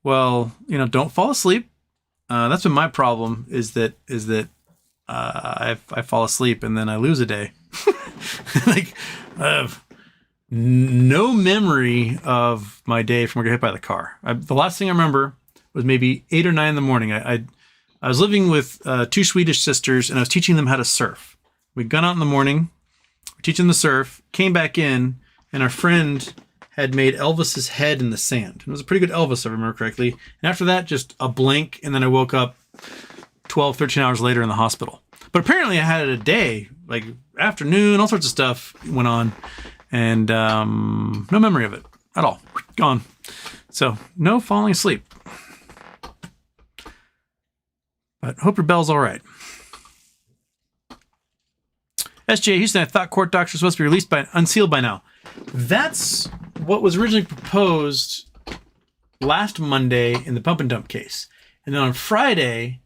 Well, don't fall asleep. That's been my problem is that I fall asleep and then I lose a day. Like, no memory of my day from getting hit by the car. The last thing I remember was maybe 8 or 9 in the morning. I was living with 2 Swedish sisters, and I was teaching them how to surf. We'd gone out in the morning, we're teaching them to surf, came back in, and our friend had made Elvis's head in the sand. It was a pretty good Elvis, if I remember correctly. And after that, just a blank, and then I woke up 12, 13 hours later in the hospital. But apparently I had a day, like afternoon, all sorts of stuff went on. And no memory of it at all. Gone. So no falling asleep. But hope your bell's all right. SJ Houston, I thought court docs were supposed to be released unsealed by now. That's what was originally proposed last Monday in the pump and dump case. And then on Friday,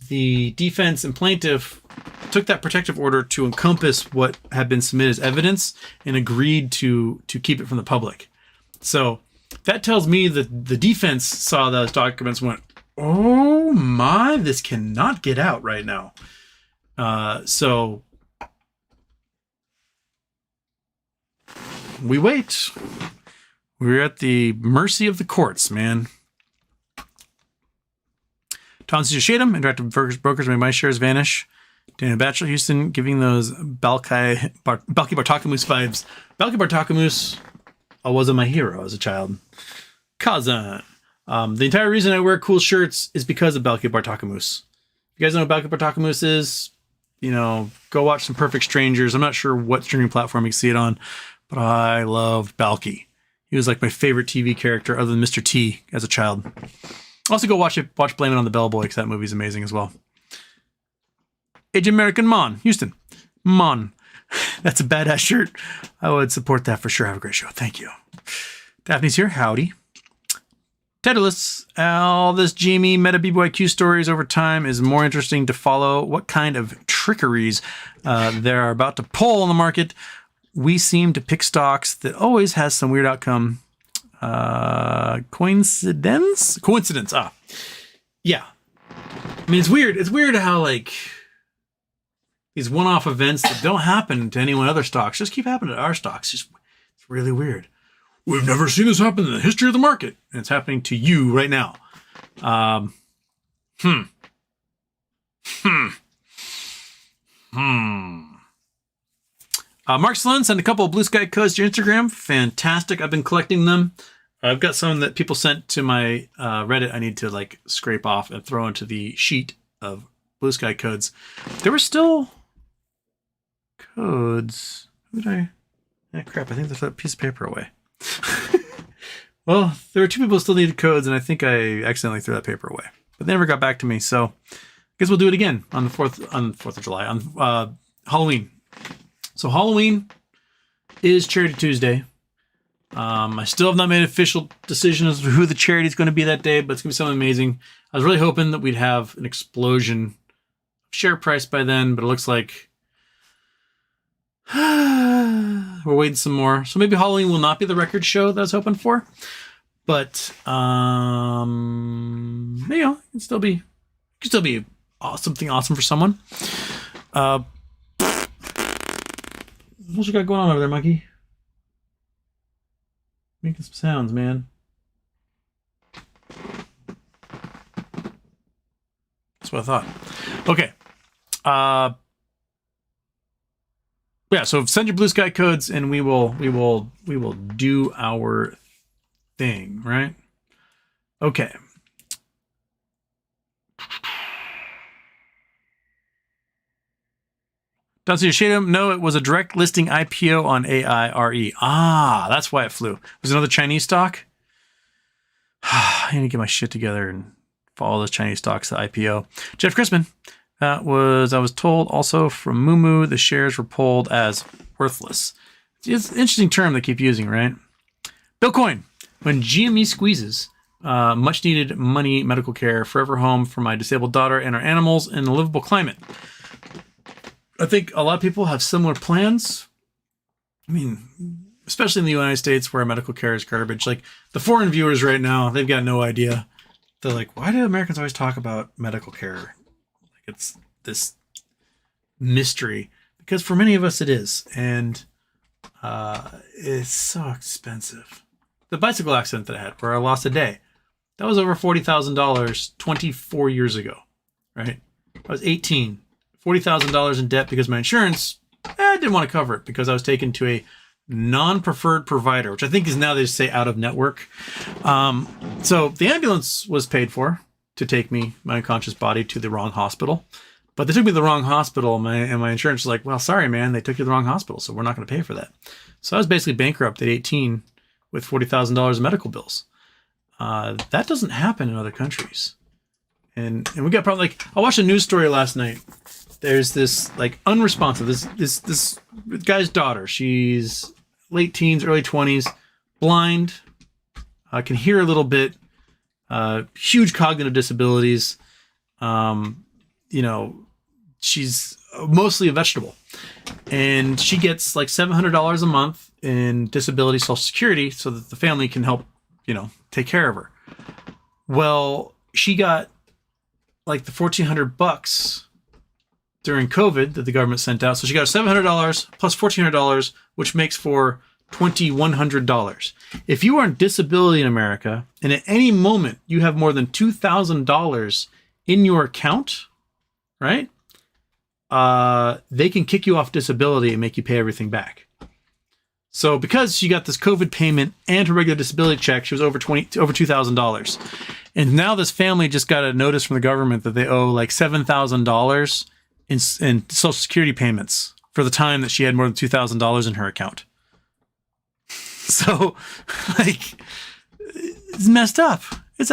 the defense and plaintiff took that protective order to encompass what had been submitted as evidence and agreed to keep it from the public. So that tells me that the defense saw those documents and went, oh my, this cannot get out right now. So we wait. We're at the mercy of the courts, man. Tom says, Shadem, interactive brokers made my shares vanish. Daniel Batchelor, Houston, giving those Balki Bartakamus vibes. Balki Bartakamus wasn't my hero as a child. Kazan. The entire reason I wear cool shirts is because of Balki Bartakamus. If you guys know what Balki Bartakamus is, go watch some Perfect Strangers. I'm not sure what streaming platform you can see it on, but I loved Balki. He was like my favorite TV character other than Mr. T as a child. Also go watch Blame It on the Bellboy because that movie's amazing as well. Age American Mon, Houston. Mon. That's a badass shirt. I would support that for sure. Have a great show. Thank you. Daphne's here. Howdy. Tedalus. All this Jamie meta BBYQ stories over time is more interesting to follow. What kind of trickeries they're about to pull on the market. We seem to pick stocks that always has some weird outcome. Coincidence. Yeah. I mean, it's weird. It's weird how like these one-off events that don't happen to any other stocks just keep happening to our stocks. It's really weird. We've never seen this happen in the history of the market, and it's happening to you right now. Mark Sloan sent a couple of Blue Sky codes to your Instagram. Fantastic. I've been collecting them. I've got some that people sent to my Reddit. I need to like scrape off and throw into the sheet of Blue Sky codes. There were still codes. Who did I? Crap. I think they threw a piece of paper away. Well, there were 2 people who still needed codes, and I think I accidentally threw that paper away. But they never got back to me, so I guess we'll do it again on the 4th of July, on Halloween. So Halloween is Charity Tuesday. I still have not made an official decision as to who the charity is going to be that day, but it's going to be something amazing. I was really hoping that we'd have an explosion of share price by then, but it looks like we're waiting some more. So maybe Halloween will not be the record show that I was hoping for, but it can still be something awesome for someone. What you got going on over there, Monkey? Making some sounds, man. That's what I thought. Okay. Yeah, so send your blue sky codes and we will do our thing, right? Okay. Don't see a shade of him. No, it was a direct listing IPO on AIRE. Ah, that's why it flew. It was another Chinese stock. I need to get my shit together and follow those Chinese stocks, the IPO. Jeff Chrisman. That was, I was told also from Mumu, the shares were pulled as worthless. It's an interesting term they keep using, right? Bill Coin. When GME squeezes, much needed money, medical care, forever home for my disabled daughter and our animals in a livable climate. I think a lot of people have similar plans. I mean, especially in the United States where medical care is garbage. Like the foreign viewers right now, they've got no idea. They're like, why do Americans always talk about medical care? Like it's this mystery. Because for many of us it is. And it's so expensive. The bicycle accident that I had where I lost a day, that was over $40,000 24 years ago, right? I was 18. $40,000 in debt because my insurance, didn't want to cover it because I was taken to a non-preferred provider, which I think is now they just say out of network. So the ambulance was paid for to take me, my unconscious body, to the wrong hospital. But they took me to the wrong hospital, and my insurance was like, well, sorry, man, they took you to the wrong hospital, so we're not going to pay for that. So I was basically bankrupt at 18 with $40,000 in medical bills. That doesn't happen in other countries. And we got probably like, I watched a news story last night. There's this like unresponsive, this guy's daughter. She's late teens, early 20s, blind, can hear a little bit, huge cognitive disabilities. She's mostly a vegetable, and she gets like $700 a month in disability Social Security so that the family can help, take care of her. Well, she got like the $1,400 during COVID that the government sent out. So she got $700 plus $1,400, which makes for $2,100. If you are on disability in America and at any moment you have more than $2,000 in your account, right? They can kick you off disability and make you pay everything back. So because she got this COVID payment and her regular disability check, she was over $2,000. And now this family just got a notice from the government that they owe like $7,000 in Social Security payments for the time that she had more than $2,000 in her account. So, like, it's messed up. It's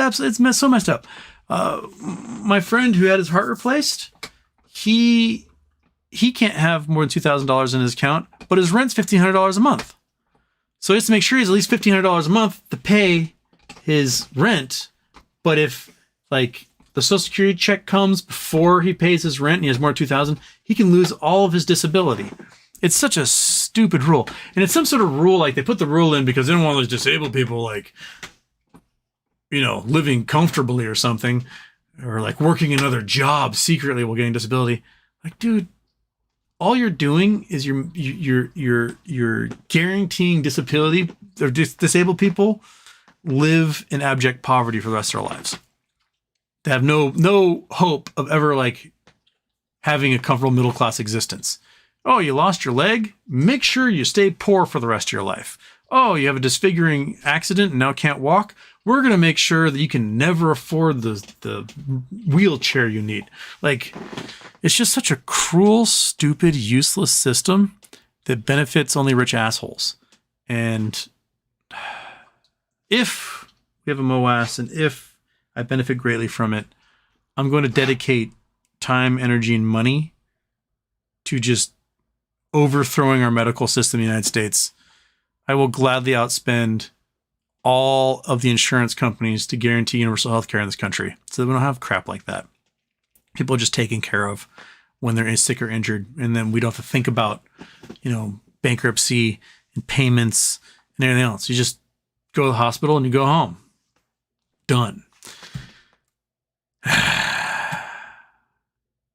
so messed up. My friend who had his heart replaced, he can't have more than $2,000 in his account, but his rent's $1,500 a month. So he has to make sure he's at least $1,500 a month to pay his rent. But if like the Social Security check comes before he pays his rent and he has more than $2,000, he can lose all of his disability. It's such a stupid rule. And it's some sort of rule, like they put the rule in because they don't want those disabled people like, living comfortably or something, or like working another job secretly while getting disability. Like, dude, all you're doing is you're guaranteeing disability or disabled people live in abject poverty for the rest of their lives. They have no hope of ever like having a comfortable middle class existence. Oh, you lost your leg? Make sure you stay poor for the rest of your life. Oh, you have a disfiguring accident and now can't walk? We're going to make sure that you can never afford the wheelchair you need. Like, it's just such a cruel, stupid, useless system that benefits only rich assholes. And if we have a MOAS and if I benefit greatly from it, I'm going to dedicate time, energy, and money to just overthrowing our medical system in the United States. I will gladly outspend all of the insurance companies to guarantee universal health care in this country so that we don't have crap like that. People are just taken care of when they're sick or injured, and then we don't have to think about, bankruptcy and payments and everything else. You just go to the hospital and you go home. Done.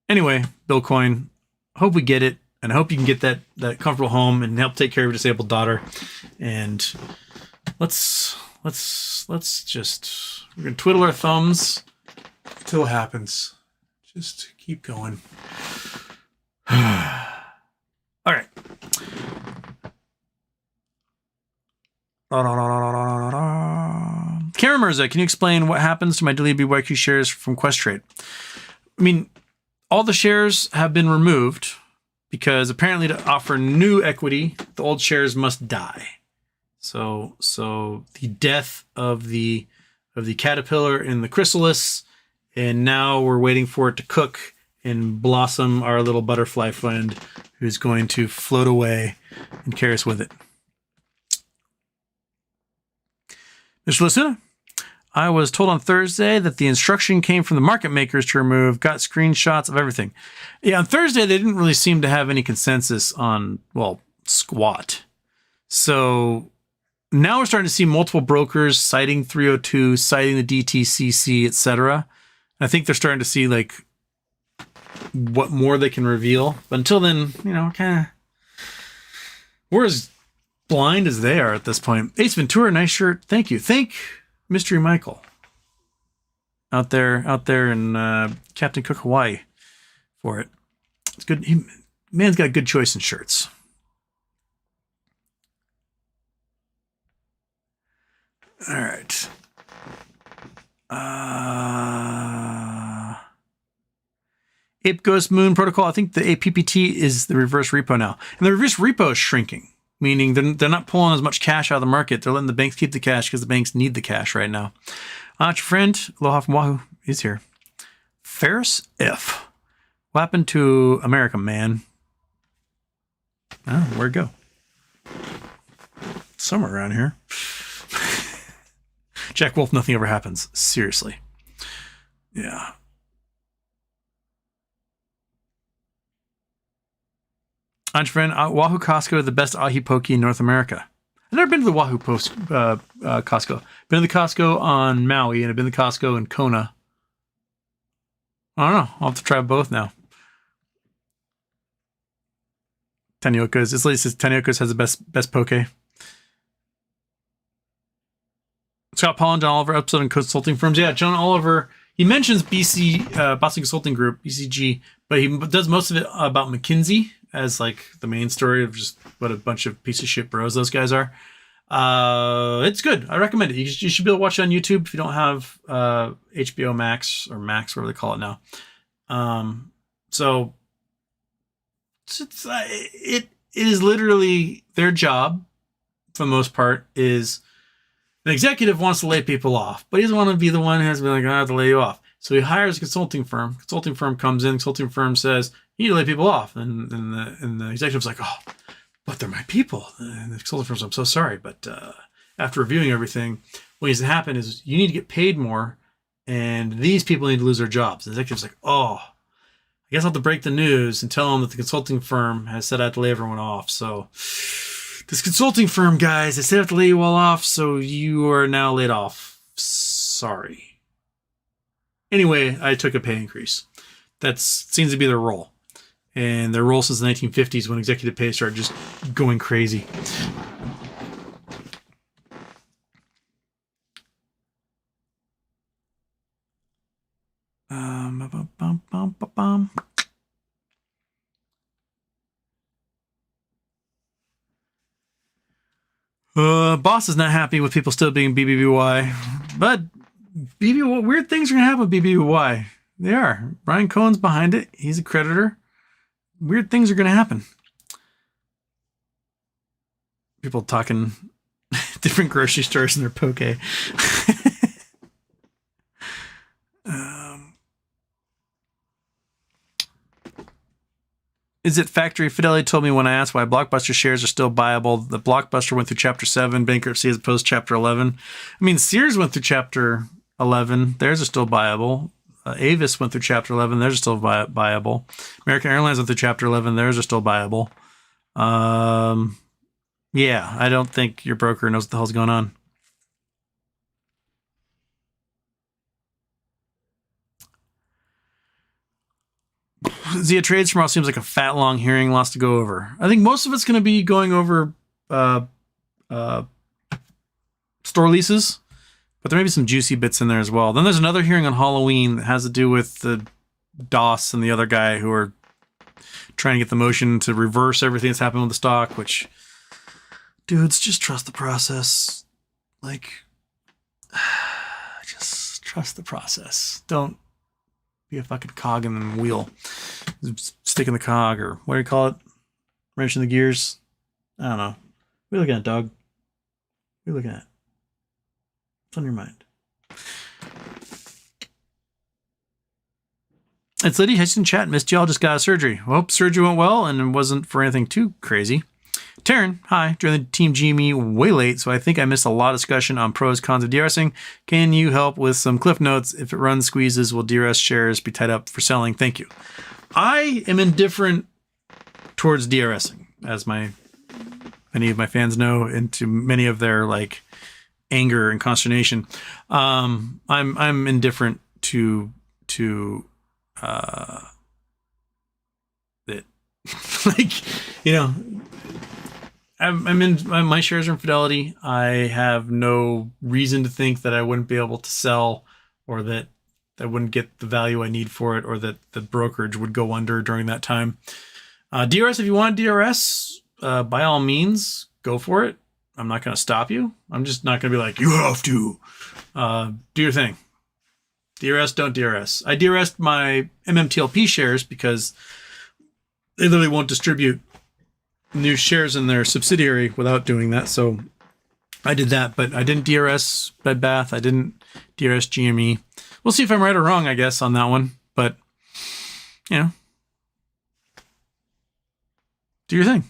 Anyway, Bitcoin, hope we get it, and I hope you can get that comfortable home and help take care of your disabled daughter. And let's just, we're gonna twiddle our thumbs until it happens. Just keep going. All right. Karen Mirza, can you explain what happens to my daily BBYQ shares from Questrade? I mean, all the shares have been removed because apparently to offer new equity, the old shares must die. So the death of the caterpillar in the chrysalis, and now we're waiting for it to cook and blossom our little butterfly friend who's going to float away and carry us with it. Mr. Lasuna, I was told on Thursday that the instruction came from the market makers to remove, got screenshots of everything. Yeah, on Thursday, they didn't really seem to have any consensus on, well, squat. So now we're starting to see multiple brokers citing 302, citing the DTCC, etc. I think they're starting to see like what more they can reveal. But until then, kind of, we're as blind as they are at this point. Ace Ventura, nice shirt. Thank you. Thank Mystery Michael out there in Captain Cook, Hawaii for it. It's good. Man's got a good choice in shirts. All right. Ape Ghost Moon Protocol. I think the APPT is the reverse repo now. And the reverse repo is shrinking, meaning they're not pulling as much cash out of the market. They're letting the banks keep the cash because the banks need the cash right now. Your friend, Aloha from Wahoo, is here. Ferris F. What happened to America, man? Oh, where'd it go? Somewhere around here. Jack Wolf, nothing ever happens. Seriously. Yeah. Friend, Wahoo Costco, the best ahi poke in North America. I've never been to the Wahoo Costco. Been to the Costco on Maui, and I've been to the Costco in Kona. I don't know. I'll have to try both now. Tanioka's. This lady says Tanioka's has the best poke. Scott Paul and John Oliver, episode on consulting firms. Yeah, John Oliver, he mentions Boston Consulting Group, BCG, but he does most of it about McKinsey as like the main story of just what a bunch of piece of shit bros those guys are. It's good. I recommend it. You should be able to watch it on YouTube if you don't have HBO Max or Max, whatever they call it now. So it is literally their job for the most part is an executive wants to lay people off, but he doesn't want to be the one who has to be like, I have to lay you off. So he hires a consulting firm. Consulting firm comes in. Consulting firm says, you need to lay people off. And the executive's like, oh, but they're my people. And the consulting firm's like, I'm so sorry. But after reviewing everything, what needs to happen is you need to get paid more. And these people need to lose their jobs. And the executive's like, oh, I guess I'll have to break the news and tell them that the consulting firm has said I have to lay everyone off. So this consulting firm, guys, they said I have to lay you all off. So you are now laid off. Sorry. Anyway, I took a pay increase. That seems to be their role. And their role since the 1950s when executive pay started just going crazy. Boss is not happy with people still being BBBY, but weird things are going to happen with BBBY. They are. Brian Cohen's behind it. He's a creditor. Weird things are going to happen. People talking different grocery stores in their poke. Is it factory? Fidelity told me when I asked why Blockbuster shares are still buyable. The Blockbuster went through Chapter 7, bankruptcy as opposed to Chapter 11. I mean, Sears went through Chapter 11. Theirs are still buyable. Avis went through Chapter 11. Theirs are still buyable. American Airlines went through Chapter 11. Theirs are still buyable. Yeah, I don't think your broker knows what the hell's going on. Zia Trades tomorrow seems like a fat, long hearing, lots to go over. I think most of it's going to be going over store leases, but there may be some juicy bits in there as well. Then there's another hearing on Halloween that has to do with the DOS and the other guy who are trying to get the motion to reverse everything that's happened with the stock, which, dudes, just trust the process. Like, just trust the process. Don't be a fucking cog in the wheel. Stick in the cog, or what do you call it? Wrench in the gears. I don't know. What are you looking at, dog? What are you looking at? What's on your mind? It's Liddy Hudson chat. Missed y'all. Just got a surgery. Hope surgery went well and it wasn't for anything too crazy. Taryn, hi. Joined the team GME way late, so I think I missed a lot of discussion on pros, cons of DRSing. Can you help with some cliff notes? If it runs squeezes, will DRS shares be tied up for selling? Thank you. I am indifferent towards DRSing, as many of my fans know, into many of their like anger and consternation. I'm indifferent to it. Like, you know, I'm in my shares are in Fidelity. I have no reason to think that I wouldn't be able to sell, or that I wouldn't get the value I need for it, or that the brokerage would go under during that time. DRS, if you want DRS, by all means, go for it. I'm not going to stop you. I'm just not going to be like, you have to. Do your thing. DRS, don't DRS. I DRS'd my MMTLP shares because they literally won't distribute new shares in their subsidiary without doing that. So I did that, but I didn't DRS Bed Bath. I didn't DRS GME. We'll see if I'm right or wrong, I guess, on that one. But, you know, do your thing.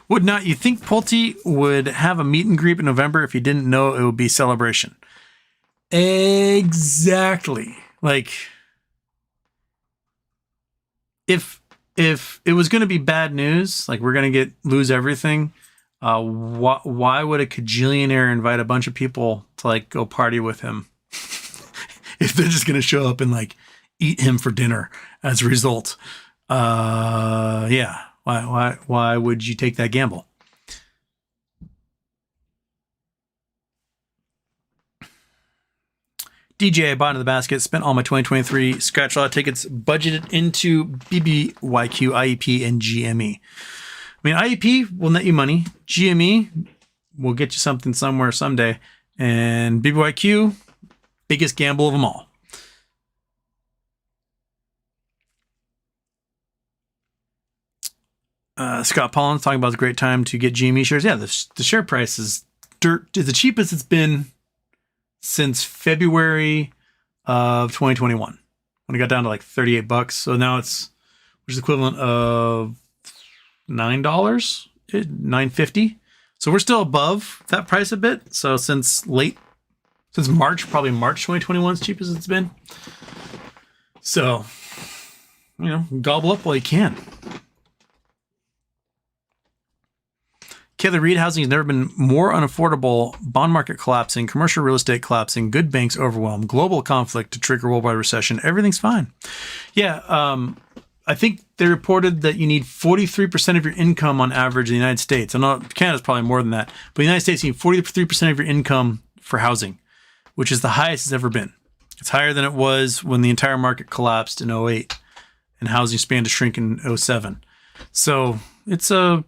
Would not you think Pulte would have a meet and greet in November if he didn't know it would be celebration? Exactly. Like, if it was going to be bad news, like we're going to lose everything, why would a cajillionaire invite a bunch of people to like go party with him if they're just going to show up and like eat him for dinner as a result? Yeah. Why would you take that gamble? DJ, I bought into the basket, spent all my 2023 scratch lot tickets budgeted into BBYQ, IEP, and GME. I mean, IEP will net you money. GME will get you something somewhere someday. And BBYQ, biggest gamble of them all. Scott Pollin's talking about the great time to get GME shares. Yeah, the share price is the cheapest it's been since February of 2021, when it got down to like $38. So now which is equivalent of $9, $9.50. So we're still above that price a bit. So since March, probably March 2021 is cheapest it's been. So, you know, gobble up while you can. Kayla Reed, housing has never been more unaffordable. Bond market collapsing, commercial real estate collapsing, good banks overwhelmed, global conflict to trigger worldwide recession. Everything's fine. Yeah, I think they reported that you need 43% of your income on average in the United States. I know Canada's probably more than that, but in the United States, you need 43% of your income for housing, which is the highest it's ever been. It's higher than it was when the entire market collapsed in 2008 and housing began to shrink in 2007. So it's a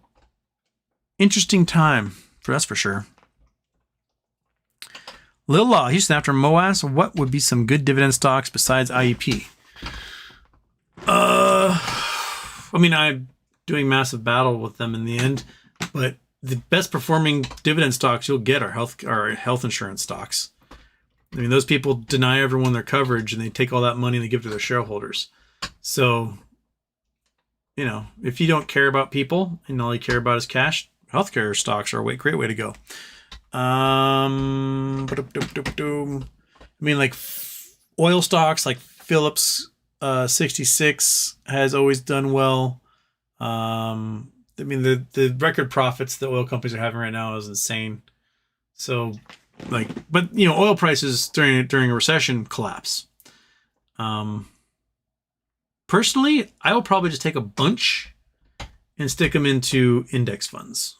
interesting time for us, for sure. Lil Law, Houston, after MOAS, what would be some good dividend stocks besides IEP? I mean, I'm doing massive battle with them in the end, but the best performing dividend stocks you'll get are health insurance stocks. I mean, those people deny everyone their coverage and they take all that money and they give it to their shareholders. So, you know, if you don't care about people and all you care about is cash, healthcare stocks are a great way to go. I mean, like oil stocks like Phillips 66 has always done well. I mean, the record profits that oil companies are having right now is insane. So, like, but you know, oil prices during a recession collapse. Personally, I will probably just take a bunch and stick them into index funds.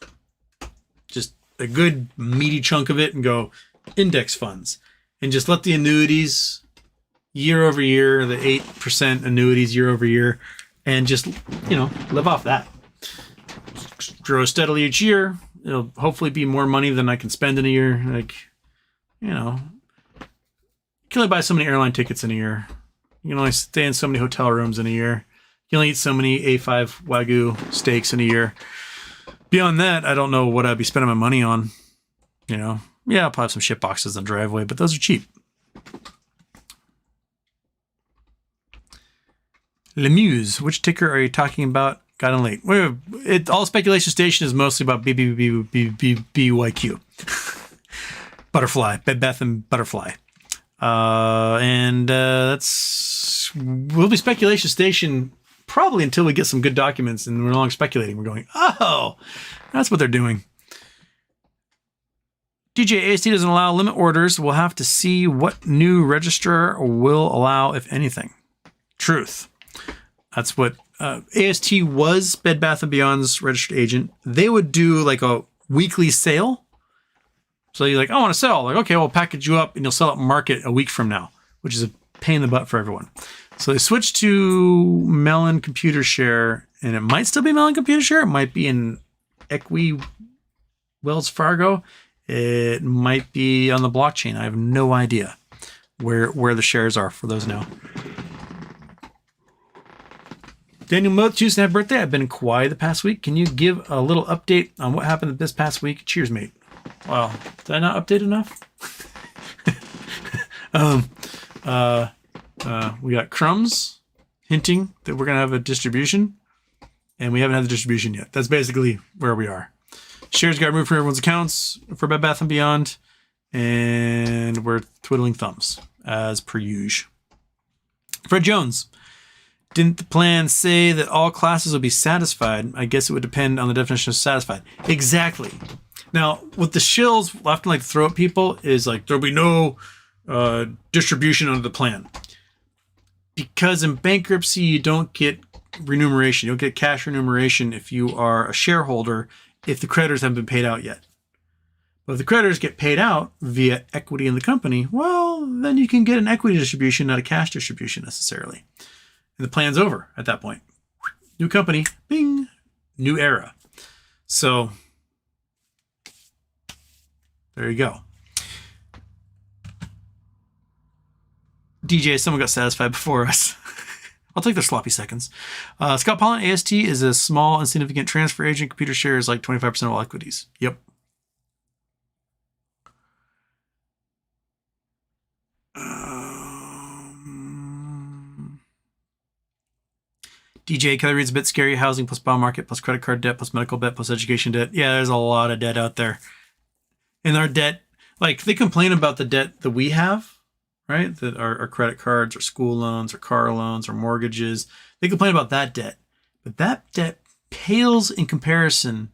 Just a good meaty chunk of it and go index funds, and just let the annuities year over year, the 8% annuities year over year, and just, live off that. Grow steadily each year. It'll hopefully be more money than I can spend in a year. Like, you can only buy so many airline tickets in a year. You can only stay in so many hotel rooms in a year. You can only eat so many A5 Wagyu steaks in a year. Beyond that, I don't know what I'd be spending my money on. Yeah, I'll probably have some shit boxes in the driveway, but those are cheap. Lemuse, which ticker are you talking about? Got in late. All Speculation Station is mostly about BBBYQ. Butterfly, Bed Bath and Butterfly. That's will be Speculation Station probably until we get some good documents and we're no longer speculating. We're going, oh, that's what they're doing. DJ AST doesn't allow limit orders. We'll have to see what new registrar will allow, if anything. Truth. That's what AST was Bed Bath & Beyond's registered agent. They would do like a weekly sale. So you're like, I want to sell. Like, okay, we'll package you up and you'll sell at market a week from now, which is a pain in the butt for everyone. So they switched to Mellon Computer Share, and it might still be Mellon Computer Share. It might be in Equi Wells Fargo. It might be on the blockchain. I have no idea where the shares are for those now. Daniel Moat, Tuesday, happy birthday. I've been in Kauai the past week. Can you give a little update on what happened this past week? Cheers, mate. Wow. Did I not update enough? We got crumbs hinting that we're going to have a distribution, and we haven't had the distribution yet. That's basically where we are. Shares got removed from everyone's accounts for Bed Bath & Beyond, and we're twiddling thumbs, as per usual. Fred Jones. Didn't the plan say that all classes would be satisfied? I guess it would depend on the definition of satisfied. Exactly. Now, what the shills often like to throw at people is like, there'll be no distribution under the plan. Because in bankruptcy, you don't get remuneration. You don't get cash remuneration if you are a shareholder, if the creditors haven't been paid out yet. But if the creditors get paid out via equity in the company, well, then you can get an equity distribution, not a cash distribution necessarily. And the plan's over at that point. New company, bing, new era. So there you go. DJ, someone got satisfied before us. I'll take their sloppy seconds. Scott Pollen, AST is a small, insignificant transfer agent. Computer share is like 25% of all equities. Yep. DJ, Kelly reads a bit scary. Housing plus bond market plus credit card debt plus medical debt plus education debt. Yeah, there's a lot of debt out there. And our debt, like they complain about the debt that we have, right? That our credit cards or school loans or car loans or mortgages. They complain about that debt. But that debt pales in comparison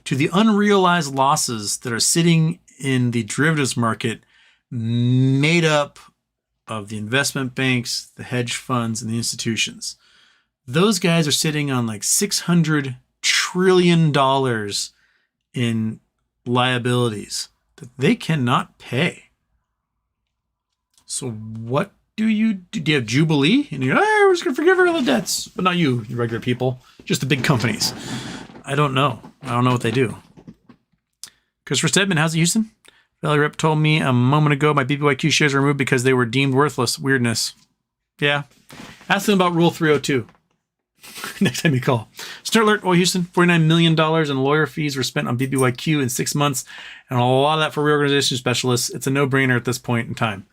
to the unrealized losses that are sitting in the derivatives market made up of the investment banks, the hedge funds, and the institutions. Those guys are sitting on like $600 trillion in liabilities that they cannot pay. So what do? You have Jubilee? And you're, we're just going to forgive all the debts. But not you regular people. Just the big companies. I don't know. I don't know what they do. Christopher Stedman, how's it, Houston? Valley Rep told me a moment ago my BBYQ shares were removed because they were deemed worthless. Weirdness. Yeah. Ask them about Rule 302. Next time you call. Start alert, Houston. $49 million in lawyer fees were spent on BBYQ in 6 months, and a lot of that for reorganization specialists. It's a no-brainer at this point in time.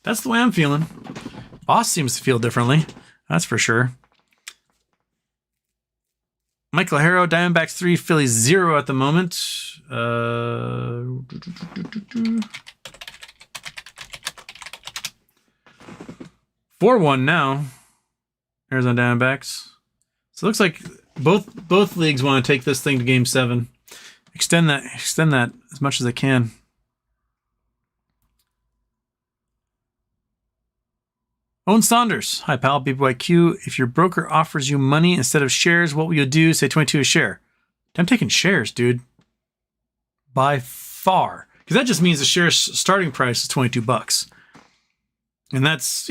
That's the way I'm feeling. Boss seems to feel differently. That's for sure. Michael Harrow, Diamondbacks 3, Phillies 0 at the moment. 4-1 now. Arizona Diamondbacks. So it looks like both leagues want to take this thing to Game 7. Extend that as much as they can. Owen Saunders. Hi, pal. BBYQ. If your broker offers you money instead of shares, what will you do? Say 22 a share. I'm taking shares, dude. By far. Because that just means the share starting price is $22. And that's,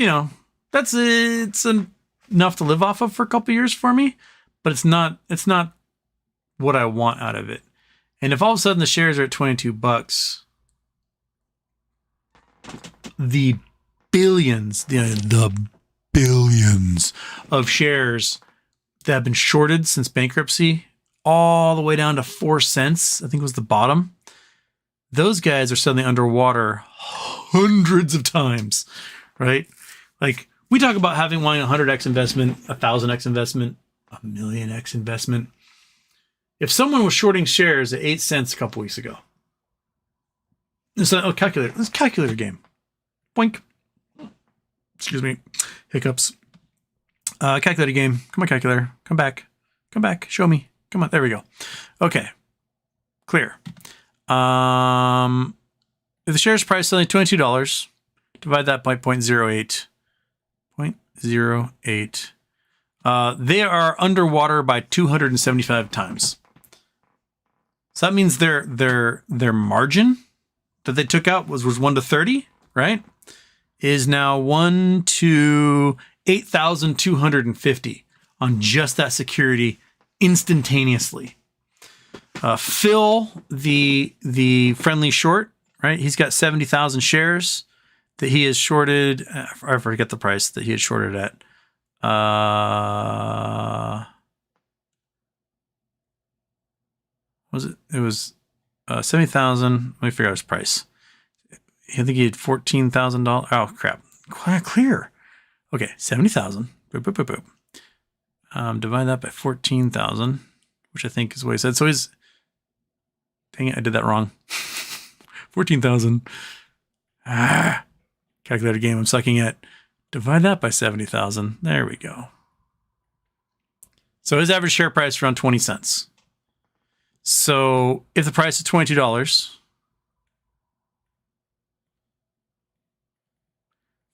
it's enough to live off of for a couple years for me, but it's not what I want out of it. And if all of a sudden the shares are at $22, the billions of shares that have been shorted since bankruptcy, all the way down to 4 cents, I think was the bottom. Those guys are suddenly underwater hundreds of times, right? Like we talk about wanting 100x investment, 1,000x investment, 1,000,000x investment. If someone was shorting shares at 8 cents a couple weeks ago, it's a calculator. It's a calculator game. Boink. Excuse me. Hiccups. Calculator game. Come on, calculator. Come back. Come back. Show me. Come on. There we go. Okay. Clear. If the shares price is only $22, divide that by 0.08. 0.08. They are underwater by 275 times. So that means their margin that they took out was 1 to 30, right? Is now 1 to 8,250 on just that security instantaneously. Phil, the friendly short, right? He's got 70,000 shares that he has shorted. I forget the price that he had shorted at. It was 70,000. Let me figure out his price. I think he had $14,000. Oh crap! Clear. Okay, 70,000. Boop boop boop boop. Divide that by 14,000, which I think is what he said. So he's. Dang it! I did that wrong. 14,000. Calculator game. I'm sucking at. Divide that by 70,000. There we go. So his average share price is around 20 cents. So if the price is $22,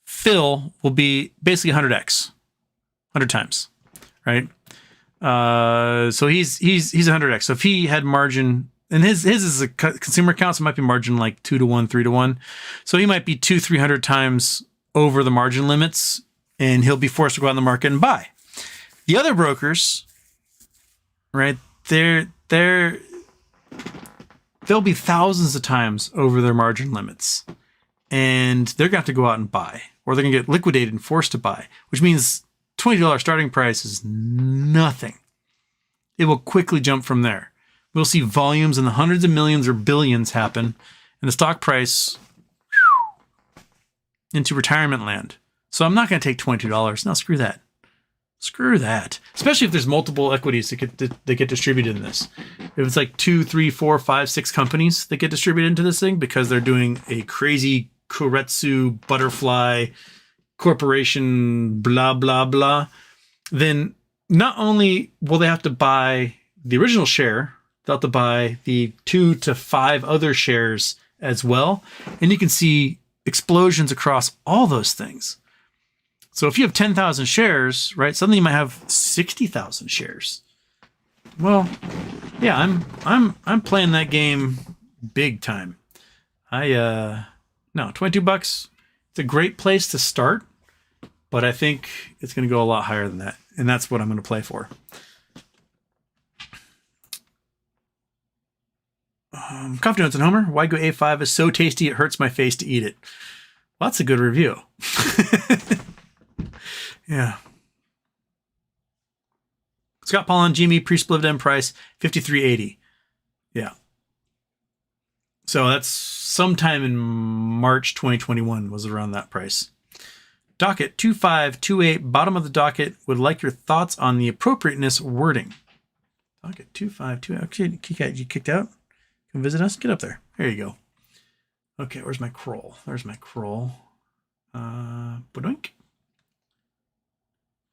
Phil will be basically 100x, 100 times, right? So he's 100x. So if he had margin, and his is a consumer account, so it might be margin like 2 to 1, 3 to 1. So he might be 200-300 times over the margin limits, and he'll be forced to go out in the market and buy. The other brokers, right? They'll be thousands of times over their margin limits, and they're going to have to go out and buy, or they're going to get liquidated and forced to buy, which means $20 starting price is nothing. It will quickly jump from there. We'll see volumes in the hundreds of millions or billions happen, and the stock price into retirement land. So I'm not going to take $22. No, screw that. Screw that. Especially if there's multiple equities that get distributed in this. If it's like 2, 3, 4, 5, 6 companies that get distributed into this thing because they're doing a crazy Keiretsu butterfly corporation, blah, blah, blah, then not only will they have to buy the original share, they'll have to buy the 2 to 5 other shares as well. And you can see explosions across all those things. So if you have 10,000 shares, right, suddenly you might have 60,000 shares. Well, yeah, I'm playing that game big time. No, $22. It's a great place to start, but I think it's going to go a lot higher than that, and that's what I'm going to play for. Coffee Notes and Homer. Wagyu A5 is so tasty it hurts my face to eat it. Well, that's a good review. Yeah. Scott Paul on GME pre-split dividend price $53.80. Yeah. So that's sometime in March 2021 was around that price. Docket 2528, bottom of the docket, would like your thoughts on the appropriateness wording. Docket 2528. Okay, you kicked out? Come visit us? Get up there. There you go. Okay, where's my scroll? There's my scroll. Badoink.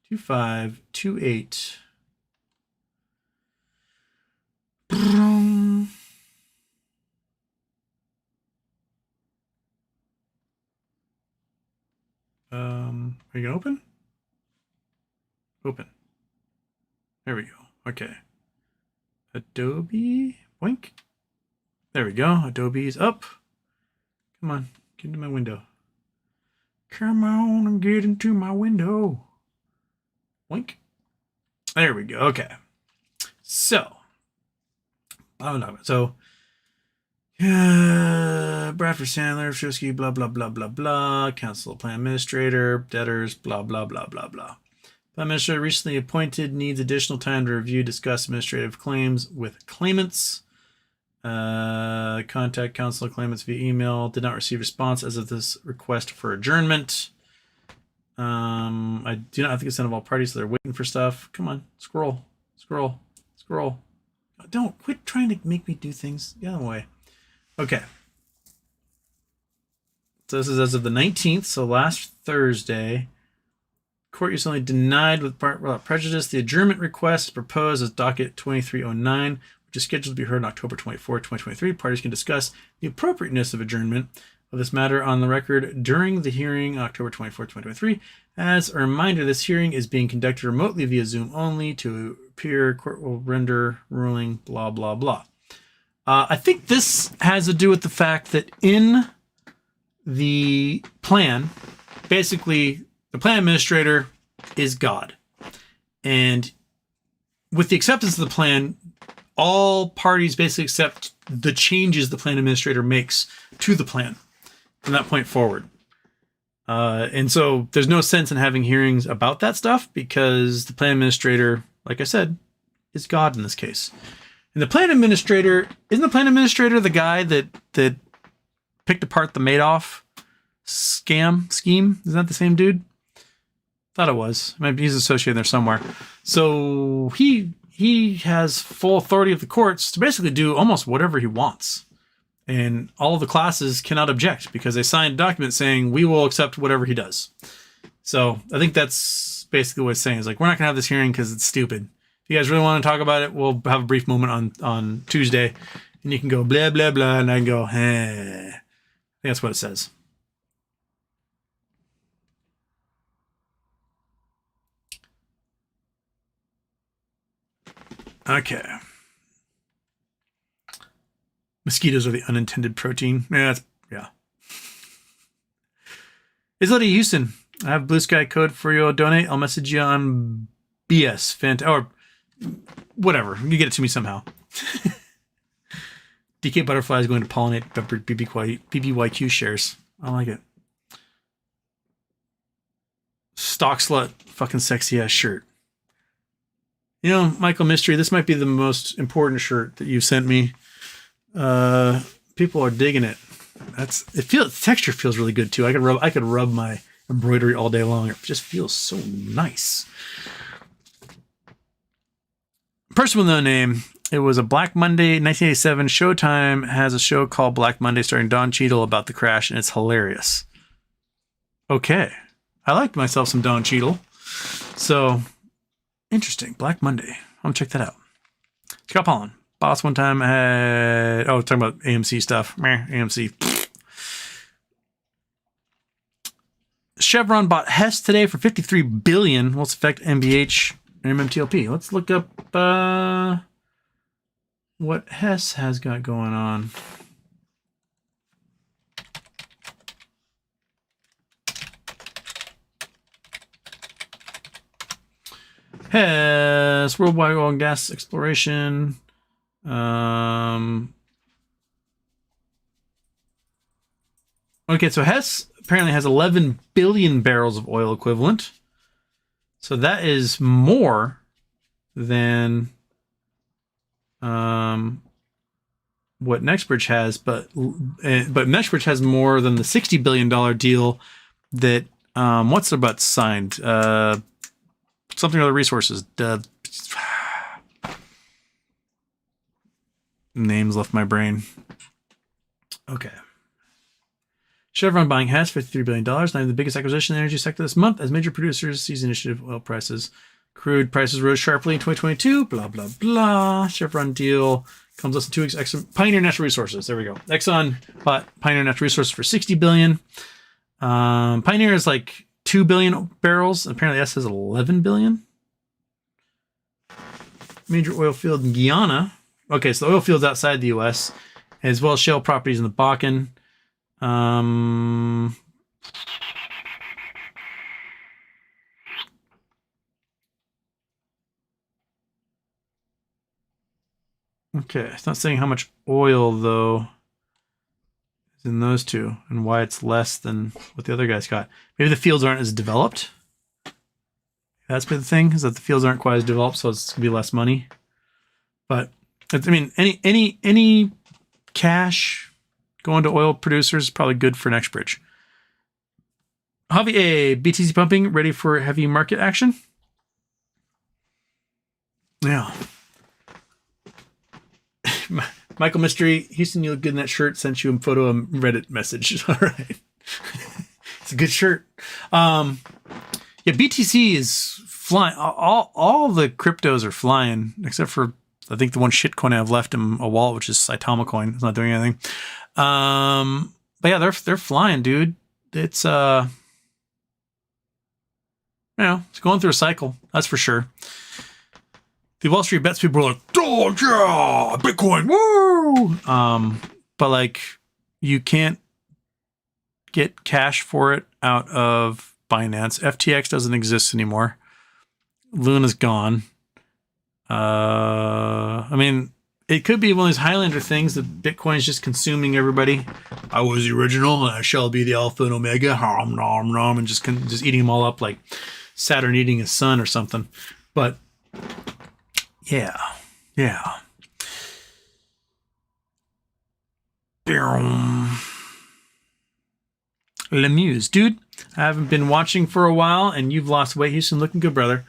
2528. Are you gonna open? Open. There we go. Okay. Adobe. Boink. There we go. Adobe's up. Come on. Get into my window. Come on and get into my window. Wink. There we go. Okay. So, Bradford Sandler, Shusky, blah, blah, blah, blah, blah. Council Plan Administrator, debtors, blah, blah, blah, blah, blah. Plan Administrator recently appointed needs additional time to review, discuss administrative claims with claimants. Contact counsel claimants via email. Did not receive response as of this request for adjournment. I do not have the consent of all parties, so they're waiting for stuff. Come on, scroll. Don't quit trying to make me do things. Get out of the way. Okay. So this is as of the 19th, so last Thursday. Court recently denied without prejudice the adjournment request proposed as docket 2309, which is scheduled to be heard on October 24, 2023. Parties can discuss the appropriateness of adjournment of this matter on the record during the hearing on October 24, 2023. As a reminder, this hearing is being conducted remotely via Zoom only. To appear, court will render ruling, blah, blah, blah. I think this has to do with the fact that in the plan, basically, the plan administrator is God. And with the acceptance of the plan, all parties basically accept the changes the plan administrator makes to the plan from that point forward. And so there's no sense in having hearings about that stuff because the plan administrator, like I said, is God in this case. And the plan administrator, isn't the plan administrator the guy that picked apart the Madoff scheme? Is that the same dude? Thought it was. Maybe he's associated there somewhere. So he has full authority of the courts to basically do almost whatever he wants. And all of the classes cannot object because they signed a document saying we will accept whatever he does. So I think that's basically what it's saying. Is like, we're not going to have this hearing because it's stupid. If you guys really want to talk about it, we'll have a brief moment on Tuesday. And you can go blah, blah, blah. And I can go, eh. I think that's what it says. Okay. Mosquitoes are the unintended protein. Yeah. Islety Houston, I have Blue Sky code for you. Donate. I'll message you on BS. Or whatever. You get it to me somehow. DK Butterfly is going to pollinate BBYQ shares. I like it. Stock slut. Fucking sexy ass shirt. You know, Michael Mystery, this might be the most important shirt that you've sent me. People are digging it. Texture feels really good too. I could rub my embroidery all day long. It just feels so nice. Person with no name. It was a Black Monday, 1987. Showtime has a show called Black Monday starring Don Cheadle about the crash, and it's hilarious. Okay. I liked myself some Don Cheadle. So, interesting. Black Monday. I'm gonna check that out. Scott Pollen. Boss one time had... Oh, talking about AMC stuff. Meh, AMC. Chevron bought Hess today for $53 billion. What's affect MBH and MMTLP? Let's look up what Hess has got going on. Hess, worldwide oil and gas exploration. Okay, so Hess apparently has 11 billion barrels of oil equivalent. So that is more than what NextBridge has, but NextBridge has more than the $60 billion deal that what's their butt signed? Something other resources. Names left my brain. Okay. Chevron buying Hess for $53 billion. Now the biggest acquisition in the energy sector this month as major producers seize initiative oil prices. Crude prices rose sharply in 2022. Blah, blah, blah. Chevron deal comes less than 2 weeks. Pioneer Natural Resources. There we go. Exxon bought Pioneer Natural Resources for $60 billion. Pioneer is like 2 billion barrels. Apparently S has 11 billion. Major oil field in Guyana. Okay, so the oil fields outside the U.S., as well as shale properties in the Bakken. Okay, it's not saying how much oil though is in those two and why it's less than what the other guys got. Maybe the fields aren't as developed. That's been the thing, is that the fields aren't quite as developed, so it's gonna be less money. But I mean, any cash going to oil producers is probably good for next bridge. Javi, BTC pumping, ready for heavy market action? Yeah. Michael Mystery, Houston, you look good in that shirt. Sent you a photo of Reddit message. All right. It's a good shirt. Yeah, BTC is flying. All the cryptos are flying, except for, I think, the one shitcoin I have left in a wallet, which is Saitama coin. It's not doing anything. But yeah, they're flying, dude. It's it's going through a cycle. That's for sure. The Wall Street Bets people are like, oh yeah, Bitcoin, woo! But like, you can't get cash for it out of Binance. FTX doesn't exist anymore. Luna's gone. I mean, it could be one of these Highlander things that Bitcoin is just consuming everybody. I was the original, and I shall be the Alpha and Omega. Nom, nom, nom, and just eating them all up like Saturn eating his son or something. But yeah. Lemuse, dude, I haven't been watching for a while, and you've lost weight. Houston, looking good, brother.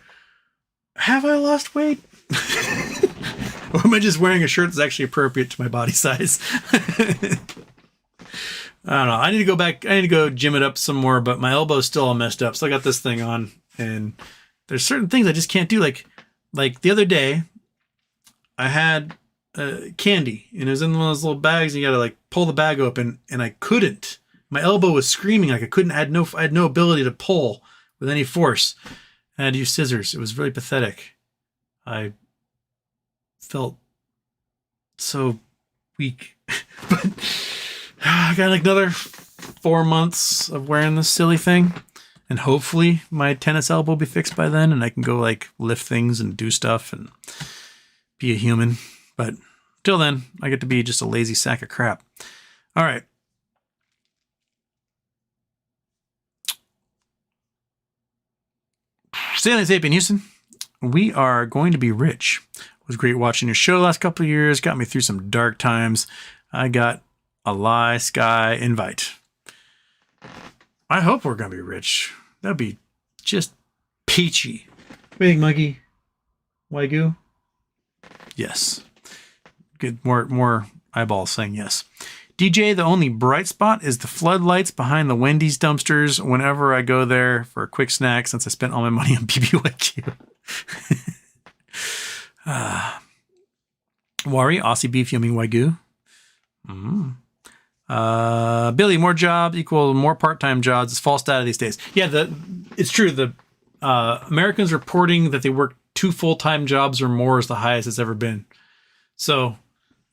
Have I lost weight? Or am I just wearing a shirt that's actually appropriate to my body size? I don't know. I need to go back. I need to go gym it up some more, but my elbow's still all messed up. So I got this thing on, and there's certain things I just can't do. Like the other day, I had candy, and it was in one of those little bags, and you got to like pull the bag open, and I couldn't. My elbow was screaming like I couldn't. I had no ability to pull with any force. I had to use scissors. It was really pathetic. I felt so weak. But I got like another 4 months of wearing this silly thing, and hopefully my tennis elbow will be fixed by then, and I can go like lift things and do stuff and be a human. But till then, I get to be just a lazy sack of crap. All right. Stanley Sapien, Houston. We are going to be rich. It was great watching your show the last couple of years. Got me through some dark times. I got a Lie Sky invite. I hope we're going to be rich. That'd be just peachy. What do you think, Monkey? Wagyu? Yes. Good. More eyeballs saying yes. DJ, the only bright spot is the floodlights behind the Wendy's dumpsters whenever I go there for a quick snack, since I spent all my money on BBYQ. Wari, Aussie beef, yummy Wagyu. Billy, more jobs equal more part-time jobs. It's false data these days. Yeah, it's true. The Americans reporting that they work 2 full-time jobs or more is the highest it's ever been. So,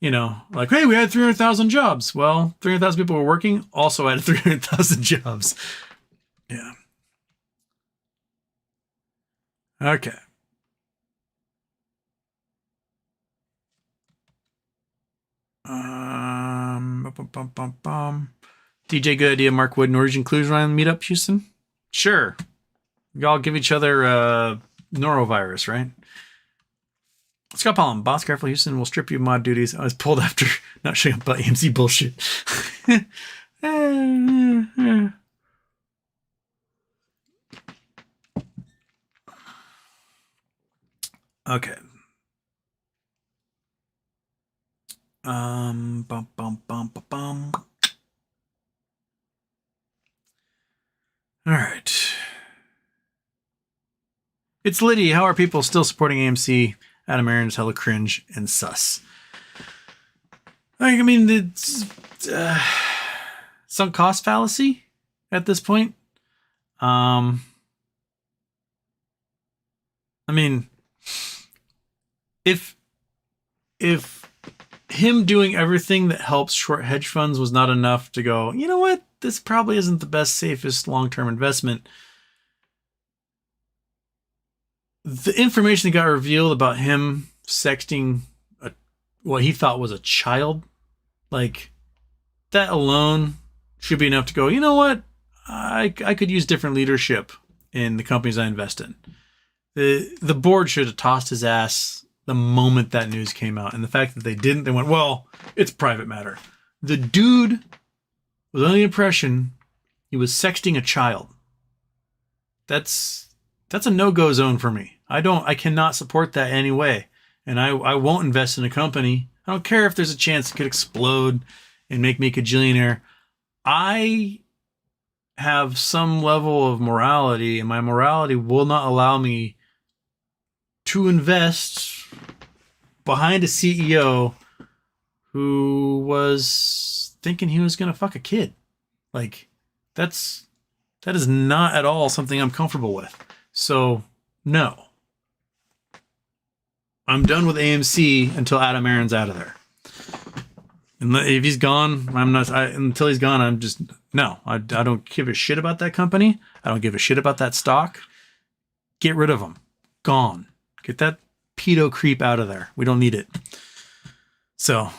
like, hey, we had 300,000 jobs. Well, 300,000 people were working, also added 300,000 jobs. Yeah. Okay. DJ, good idea. Mark Wood, Norwegian Clues around the meetup, Houston? Sure. We all give each other norovirus, right? Scott Palm, Boss Careful Houston will strip you of mod duties. I was pulled after not showing up about AMC bullshit. Okay. All right. It's Liddy. How are people still supporting AMC? Adam Aaron's hella cringe and sus. I mean, it's sunk cost fallacy at this point. I mean, if him doing everything that helps short hedge funds was not enough to go, you know what, this probably isn't the best, safest long-term investment. The information that got revealed about him sexting what he thought was a child, like that alone should be enough to go, you know what? I could use different leadership in the companies I invest in. The board should have tossed his ass the moment that news came out. And the fact that they didn't, they went, well, it's private matter. The dude was under the impression he was sexting a child. That's a no-go zone for me. I cannot support that anyway. And I won't invest in a company. I don't care if there's a chance it could explode and make me a gajillionaire. I have some level of morality, and my morality will not allow me to invest behind a CEO who was thinking he was going to fuck a kid. Like, that is not at all something I'm comfortable with. So, no. I'm done with AMC until Adam Aron's out of there. And if he's gone, until he's gone, I'm just, no, I don't give a shit about that company. I don't give a shit about that stock. Get rid of them. Gone. Get that pedo creep out of there. We don't need it. So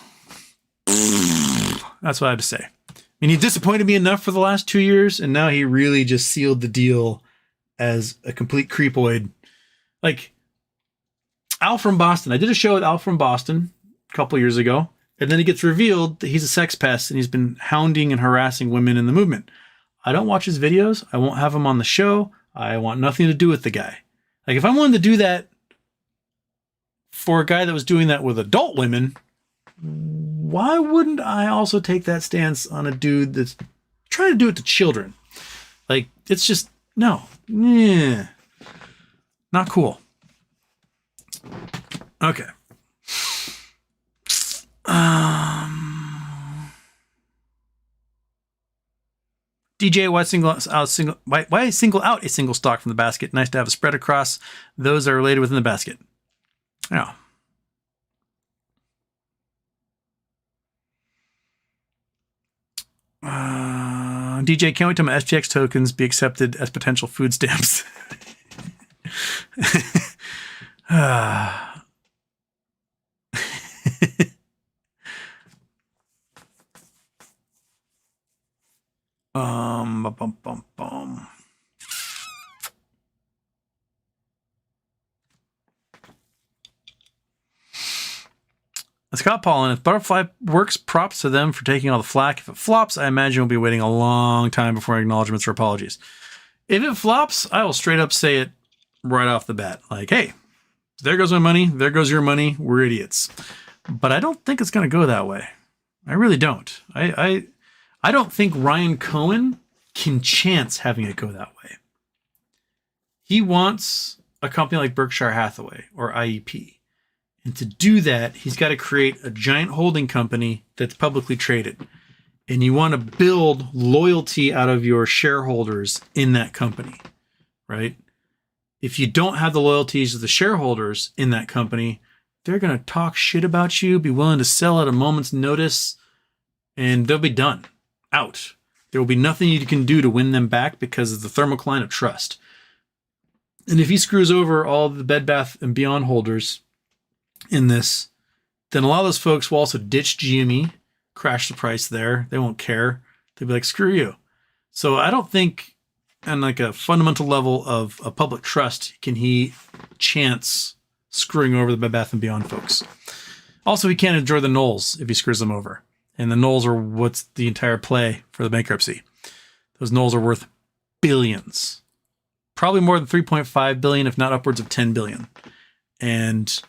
that's what I have to say. And he disappointed me enough for the last 2 years, and now he really just sealed the deal as a complete creepoid. Like Al from Boston. I did a show with Al from Boston a couple years ago. And then it gets revealed that he's a sex pest and he's been hounding and harassing women in the movement. I don't watch his videos. I won't have him on the show. I want nothing to do with the guy. Like, if I wanted to do that for a guy that was doing that with adult women, why wouldn't I also take that stance on a dude that's trying to do it to children? Like, it's just, no. Yeah. Not cool. Okay. DJ, why single out a single stock from the basket? Nice to have a spread across those that are related within the basket. Yeah. DJ, can't wait till my SPX tokens be accepted as potential food stamps. Bum, bum, bum. Scott Paulin, if Butterfly works, props to them for taking all the flack. If it flops, I imagine we'll be waiting a long time before acknowledgments or apologies. If it flops, I will straight up say it right off the bat. Like, hey, there goes my money. There goes your money. We're idiots. But I don't think it's going to go that way. I really don't. I don't think Ryan Cohen can chance having it go that way. He wants a company like Berkshire Hathaway or IEP. And to do that, he's got to create a giant holding company that's publicly traded. And you want to build loyalty out of your shareholders in that company, right? If you don't have the loyalties of the shareholders in that company, they're going to talk shit about you, be willing to sell at a moment's notice, and they'll be done. Out. There will be nothing you can do to win them back because of the thermocline of trust. And if he screws over all the Bed Bath & Beyond holders in this, then a lot of those folks will also ditch GME, crash the price there. They won't care. They'll be like, screw you. So I don't think on like a fundamental level of a public trust can he chance screwing over the Bed Bath & Beyond folks. Also, he can't enjoy the Knowles if he screws them over. And the Knowles are what's the entire play for the bankruptcy. Those Knowles are worth billions. Probably more than 3.5 billion, if not upwards of 10 billion. And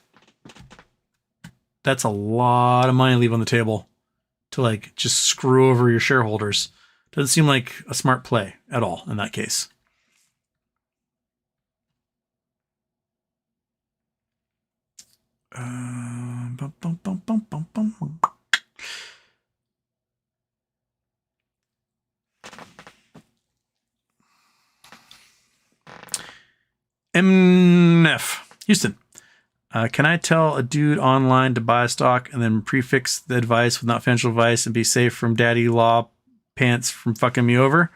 that's a lot of money to leave on the table to like just screw over your shareholders. Doesn't seem like a smart play at all in that case. MF Houston. Can I tell a dude online to buy a stock and then prefix the advice with not financial advice and be safe from daddy law pants from fucking me over?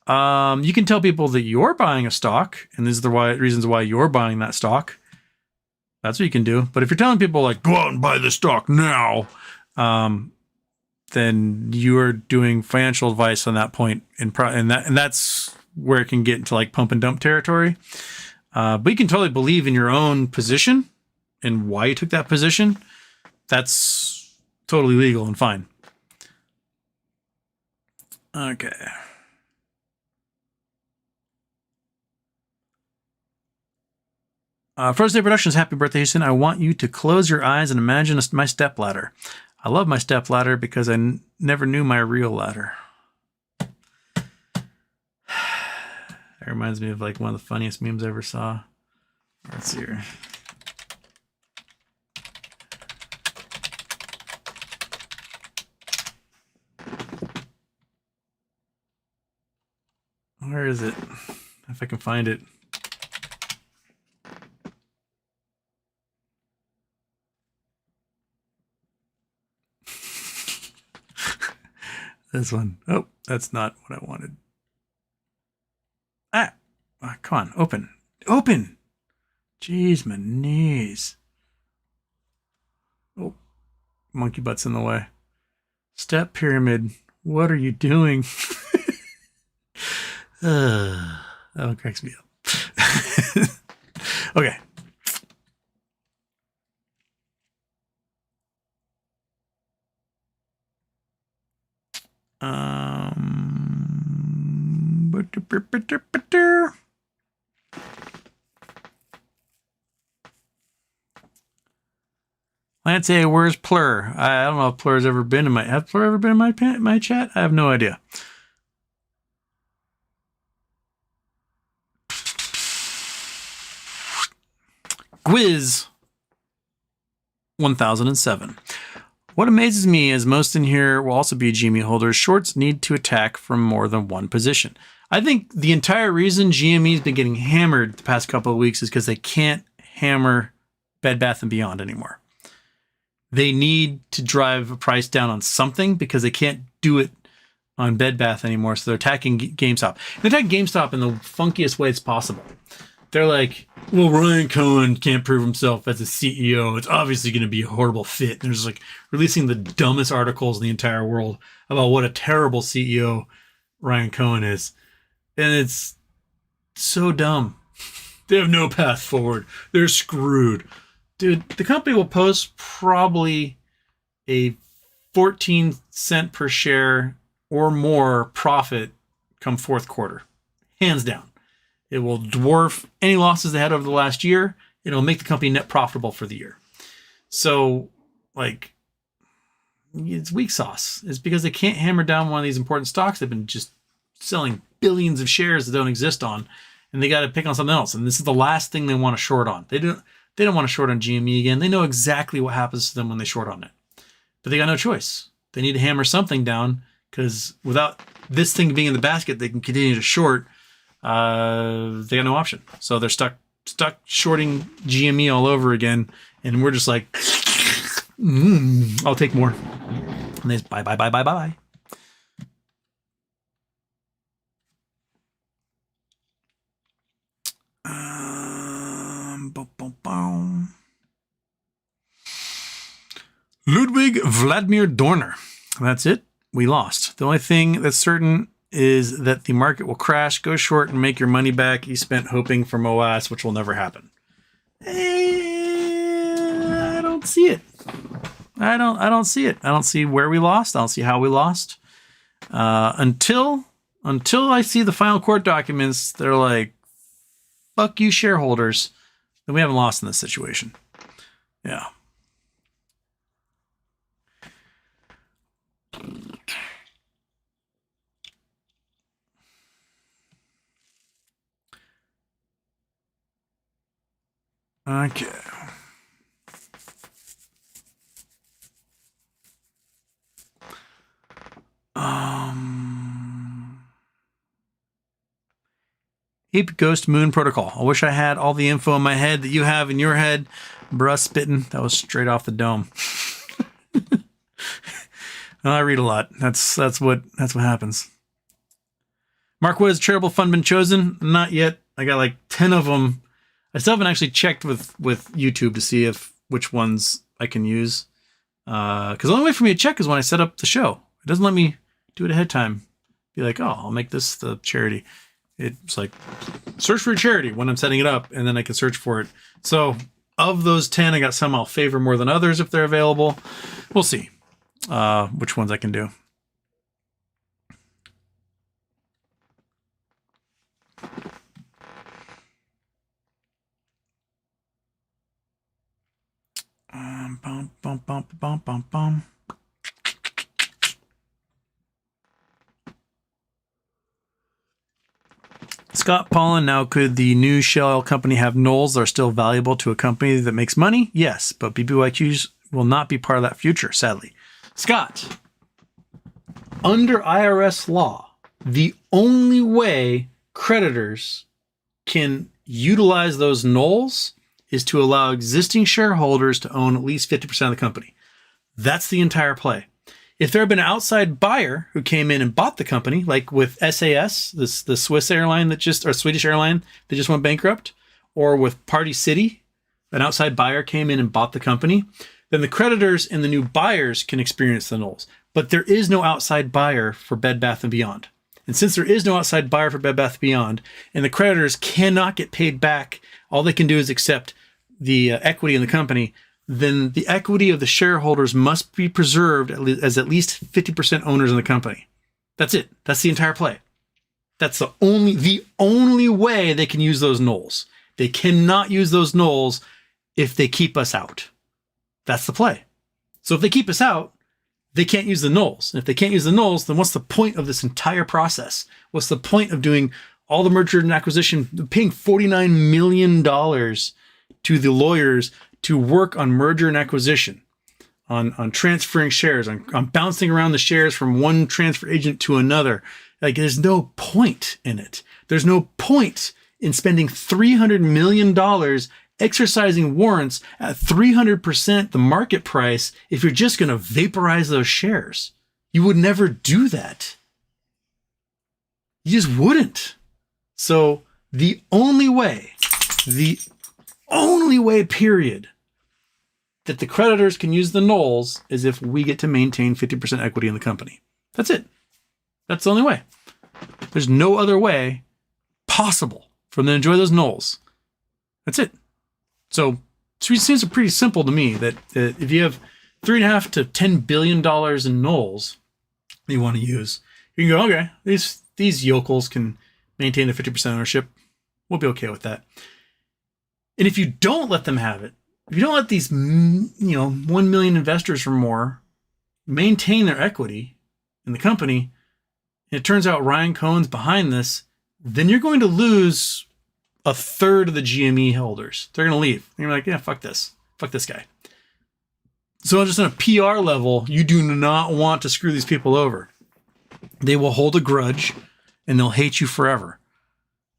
You can tell people that you're buying a stock, and these are the reasons why you're buying that stock. That's what you can do. But if you're telling people like, go out and buy this stock now, then you are doing financial advice on that point. And that's where it can get into like pump and dump territory. But you can totally believe in your own position and why you took that position. That's totally legal and fine. Okay. First Day Productions, happy birthday, Houston. I want you to close your eyes and imagine my step ladder. I love my step ladder because I never knew my real ladder. That reminds me of like one of the funniest memes I ever saw. Let's see here. Where is it? If I can find it. This one. Oh, that's not what I wanted. Ah, oh, come on, open. Open! Jeez, my knees. Oh, monkey butt's in the way. Step pyramid. What are you doing? That one cracks me up. Okay. Lance A, where's Plur? I don't know if Plur's ever been in my. Have Plur ever been in my chat? I have no idea. Gwiz 1007. What amazes me is most in here will also be GME holders. Shorts need to attack from more than one position. I think the entire reason GME has been getting hammered the past couple of weeks is because they can't hammer Bed Bath & Beyond anymore. They need to drive a price down on something because they can't do it on Bed Bath anymore. So they're attacking GameStop. They're attacking GameStop in the funkiest way it's possible. They're like, well, Ryan Cohen can't prove himself as a CEO. It's obviously going to be a horrible fit. And they're just like releasing the dumbest articles in the entire world about what a terrible CEO Ryan Cohen is. And it's so dumb. They have no path forward. They're screwed. Dude, the company will post probably a 14 cent per share or more profit come fourth quarter. Hands down. It will dwarf any losses they had over the last year. It'll make the company net profitable for the year. So, like, it's weak sauce. It's because they can't hammer down one of these important stocks. They've been just selling billions of shares that don't exist on, and they got to pick on something else. And this is the last thing they want to short on. They don't want to short on GME again. They know exactly what happens to them when they short on it. But they got no choice. They need to hammer something down because without this thing being in the basket, they can continue to short. They got no option. So they're stuck shorting GME all over again. And we're just like, I'll take more. And they just bye. Ludwig Vladimir Dorner. That's it. We lost. The only thing that's certain is that the market will crash, go short, and make your money back you spent hoping for MOAS, which will never happen. I don't see it. I don't see it. I don't see where we lost. I don't see how we lost. Until I see the final court documents, they're like, fuck you, shareholders. Then we haven't lost in this situation. Yeah. Okay. Ape Ghost Moon Protocol. I wish I had all the info in my head that you have in your head. Bruh spitting. That was straight off the dome. I read a lot. That's what happens. Mark, what has charitable fund been chosen? Not yet. I got like 10 of them I still haven't actually checked with YouTube to see which ones I can use. Because the only way for me to check is when I set up the show. It doesn't let me do it ahead of time. Be like, oh, I'll make this the charity. It's like, search for a charity when I'm setting it up, and then I can search for it. So of those 10, I got some I'll favor more than others if they're available. We'll see which ones I can do. Bum, bum, bum, bum, bum, bum. Scott Pollan, now could the new shell oil company have nulls that are still valuable to a company that makes money? Yes, but BBYQs will not be part of that future, sadly. Scott, under IRS law, the only way creditors can utilize those nulls is to allow existing shareholders to own at least 50% of the company. That's the entire play. If there had been an outside buyer who came in and bought the company, like with SAS, the Swiss airline or Swedish airline that just went bankrupt, or with Party City, an outside buyer came in and bought the company, then the creditors and the new buyers can experience the nulls. But there is no outside buyer for Bed Bath & Beyond. And since there is no outside buyer for Bed Bath & Beyond, and the creditors cannot get paid back, all they can do is accept the equity in the company, then the equity of the shareholders must be preserved as at least 50% owners in the company. That's it. That's the entire play. That's the only way they can use those nulls. They cannot use those nulls if they keep us out. That's the play. So if they keep us out, they can't use the nulls. And if they can't use the nulls, then what's the point of this entire process? What's the point of doing all the merger and acquisition, paying $49 million to the lawyers to work on merger and acquisition, on transferring shares, on bouncing around the shares from one transfer agent to another? Like, there's no point in it. There's no point in spending $300 million exercising warrants at 300% the market price if you're just going to vaporize those shares. You would never do that. You just wouldn't. So the only way, period, that the creditors can use the nulls is if we get to maintain 50% equity in the company. That's it. That's the only way. There's no other way possible for them to enjoy those nulls. That's it. So it seems pretty simple to me that if you have $3.5 to $10 billion in nulls that you want to use, you can go, okay, these yokels can maintain the 50% ownership. We'll be okay with that. And if you don't let them have it, if you don't let these 1 million investors or more maintain their equity in the company, and it turns out Ryan Cohen's behind this, then you're going to lose a third of the GME holders. They're going to leave. And you're like, yeah, fuck this. Fuck this guy. So just on a PR level, you do not want to screw these people over. They will hold a grudge and they'll hate you forever.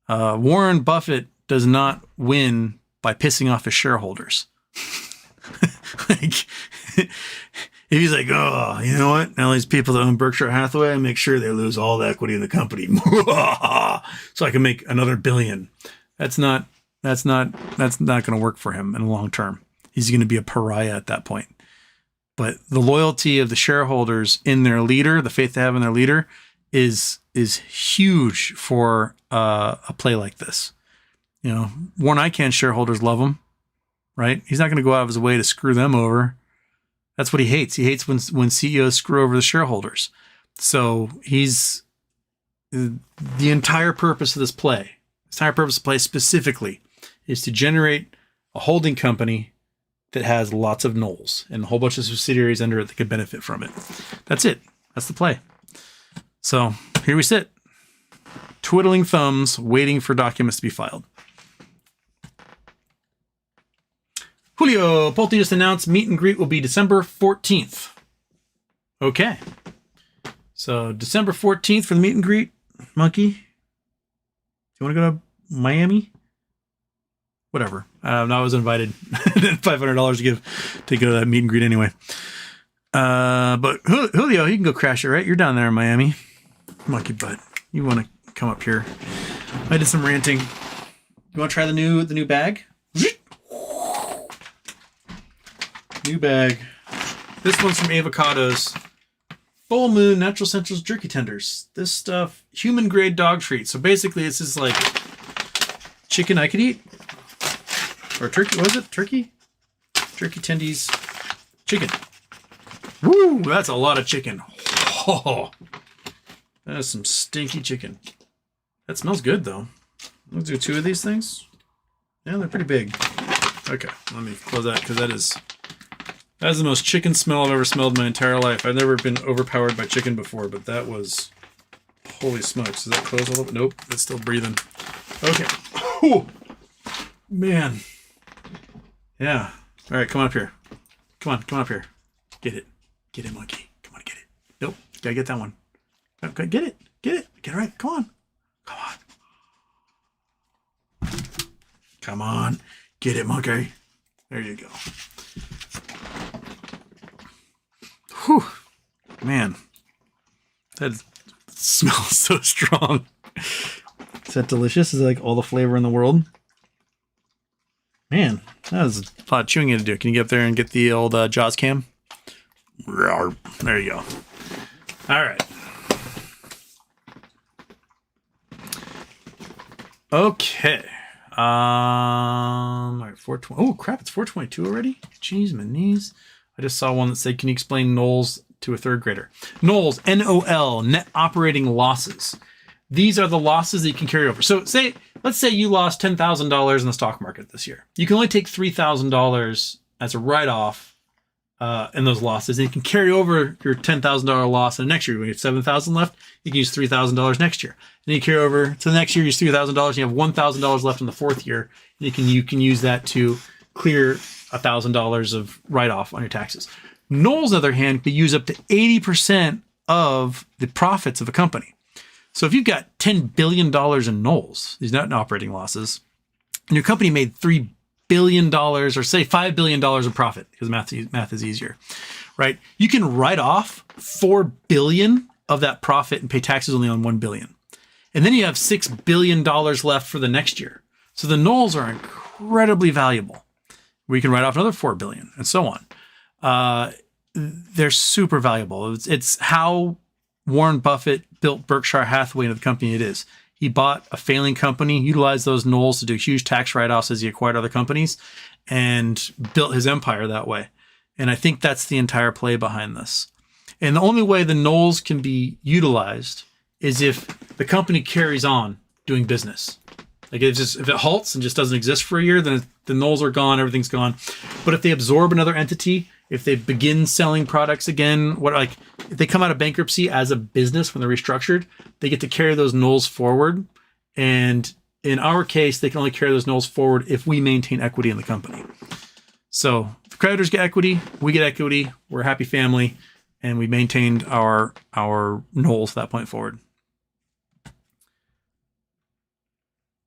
Warren Buffett does not win by pissing off his shareholders. Like, if he's like, oh, you know what? Now these people that own Berkshire Hathaway, I make sure they lose all the equity in the company, so I can make another billion. That's not going to work for him in the long term. He's going to be a pariah at that point. But the loyalty of the shareholders in their leader, the faith they have in their leader, is huge for a play like this. Warren Icahn shareholders love him, right? He's not going to go out of his way to screw them over. That's what he hates. He hates when CEOs screw over the shareholders. So he's the entire purpose of this play. The entire purpose of the play specifically is to generate a holding company that has lots of nulls and a whole bunch of subsidiaries under it that could benefit from it. That's it. That's the play. So here we sit, twiddling thumbs, waiting for documents to be filed. Julio Pulte just announced meet and greet will be December 14th. Okay. So December 14th for the meet and greet, Monkey. Do you want to go to Miami? Whatever. I was invited. $500 to give to go to that meet and greet anyway. But Julio, you can go crash it, right? You're down there in Miami. Monkey butt. You want to come up here. I did some ranting. You want to try the new bag? New bag. This one's from Avocados. Full Moon Natural Essentials Jerky Tenders. This stuff, human grade dog treat. So basically, this is like chicken I could eat, or turkey. What was it? Turkey? Jerky tendies. Chicken. Woo! That's a lot of chicken. Oh, that is some stinky chicken. That smells good though. Let's do 2 of these things. Yeah, they're pretty big. Okay, let me close that because that is the most chicken smell I've ever smelled in my entire life. I've never been overpowered by chicken before, but that was, holy smokes. Does that close a little bit? Nope, it's still breathing. Okay. Oh, man. Yeah. All right, come on up here. Come on up here. Get it. Get it, monkey. Come on, get it. Nope, gotta get that one. Okay, get it. Get it. Get it right. Come on. Come on. Come on. Get it, monkey. There you go. Whew. Man. That smells so strong. Is that delicious? Is it like all the flavor in the world? Man, that was a lot of chewing you had to do. Can you get up there and get the old Jaws cam? There you go. All right. Okay. All right, 420. Oh crap! It's 422 already. Jeez, my knees. I just saw one that said, "Can you explain NOLs to a third grader?" NOLs, N-O-L, net operating losses. These are the losses that you can carry over. So let's say you lost $10,000 in the stock market this year. You can only take $3,000 as a write-off in those losses. And you can carry over your $10,000 loss in the next year. When you have $7,000 left, you can use $3,000 next year. And you carry over to the next year, use $3,000, and you have $1,000 left in the fourth year. And you can use that to clear $1,000 of write-off on your taxes. NOLs, on the other hand, could use up to 80% of the profits of a company. So if you've got $10 billion in NOLs, these net operating losses, and your company made $3 billion or say $5 billion of profit, because math is easier, right? You can write off $4 billion of that profit and pay taxes only on $1 billion. And then you have $6 billion left for the next year. So the NOLs are incredibly valuable. We can write off another $4 billion and so on. They're super valuable. It's how Warren Buffett built Berkshire Hathaway into the company it is. He bought a failing company, utilized those NOLs to do huge tax write-offs as he acquired other companies, and built his empire that way. And I think that's the entire play behind this. And the only way the NOLs can be utilized is if the company carries on doing business. Like if it halts and just doesn't exist for a year, then the NOLs are gone, everything's gone. But if they absorb another entity, if they begin selling products again, if they come out of bankruptcy as a business when they're restructured, they get to carry those NOLs forward. And in our case, they can only carry those NOLs forward if we maintain equity in the company. So the creditors get equity, we get equity, we're a happy family, and we maintained our NOLs from that point forward.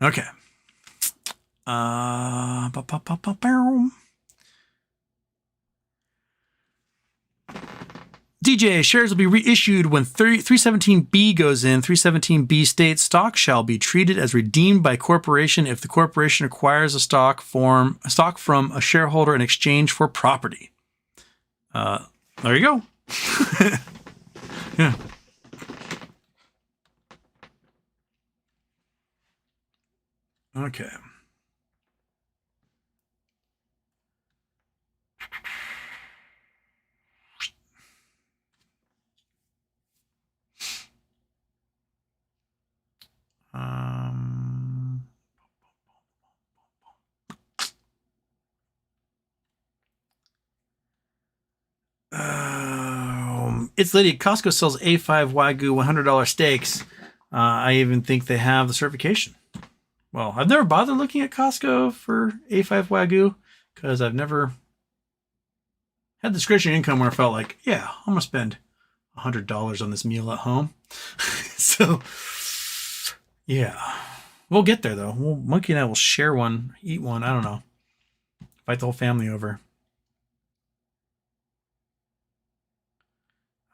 Okay. DJ, shares will be reissued when 317B goes in. 317B states stock shall be treated as redeemed by corporation if the corporation acquires a stock from a shareholder in exchange for property. There you go. Yeah. Okay. It's Lydia. Costco sells A5 Wagyu $100 steaks. I even think they have the certification. Well, I've never bothered looking at Costco for A5 Wagyu because I've never had discretionary income where I felt like, yeah, I'm going to spend $100 on this meal at home. So, yeah. We'll get there, though. Monkey and I will share one, eat one. I don't know. Invite the whole family over.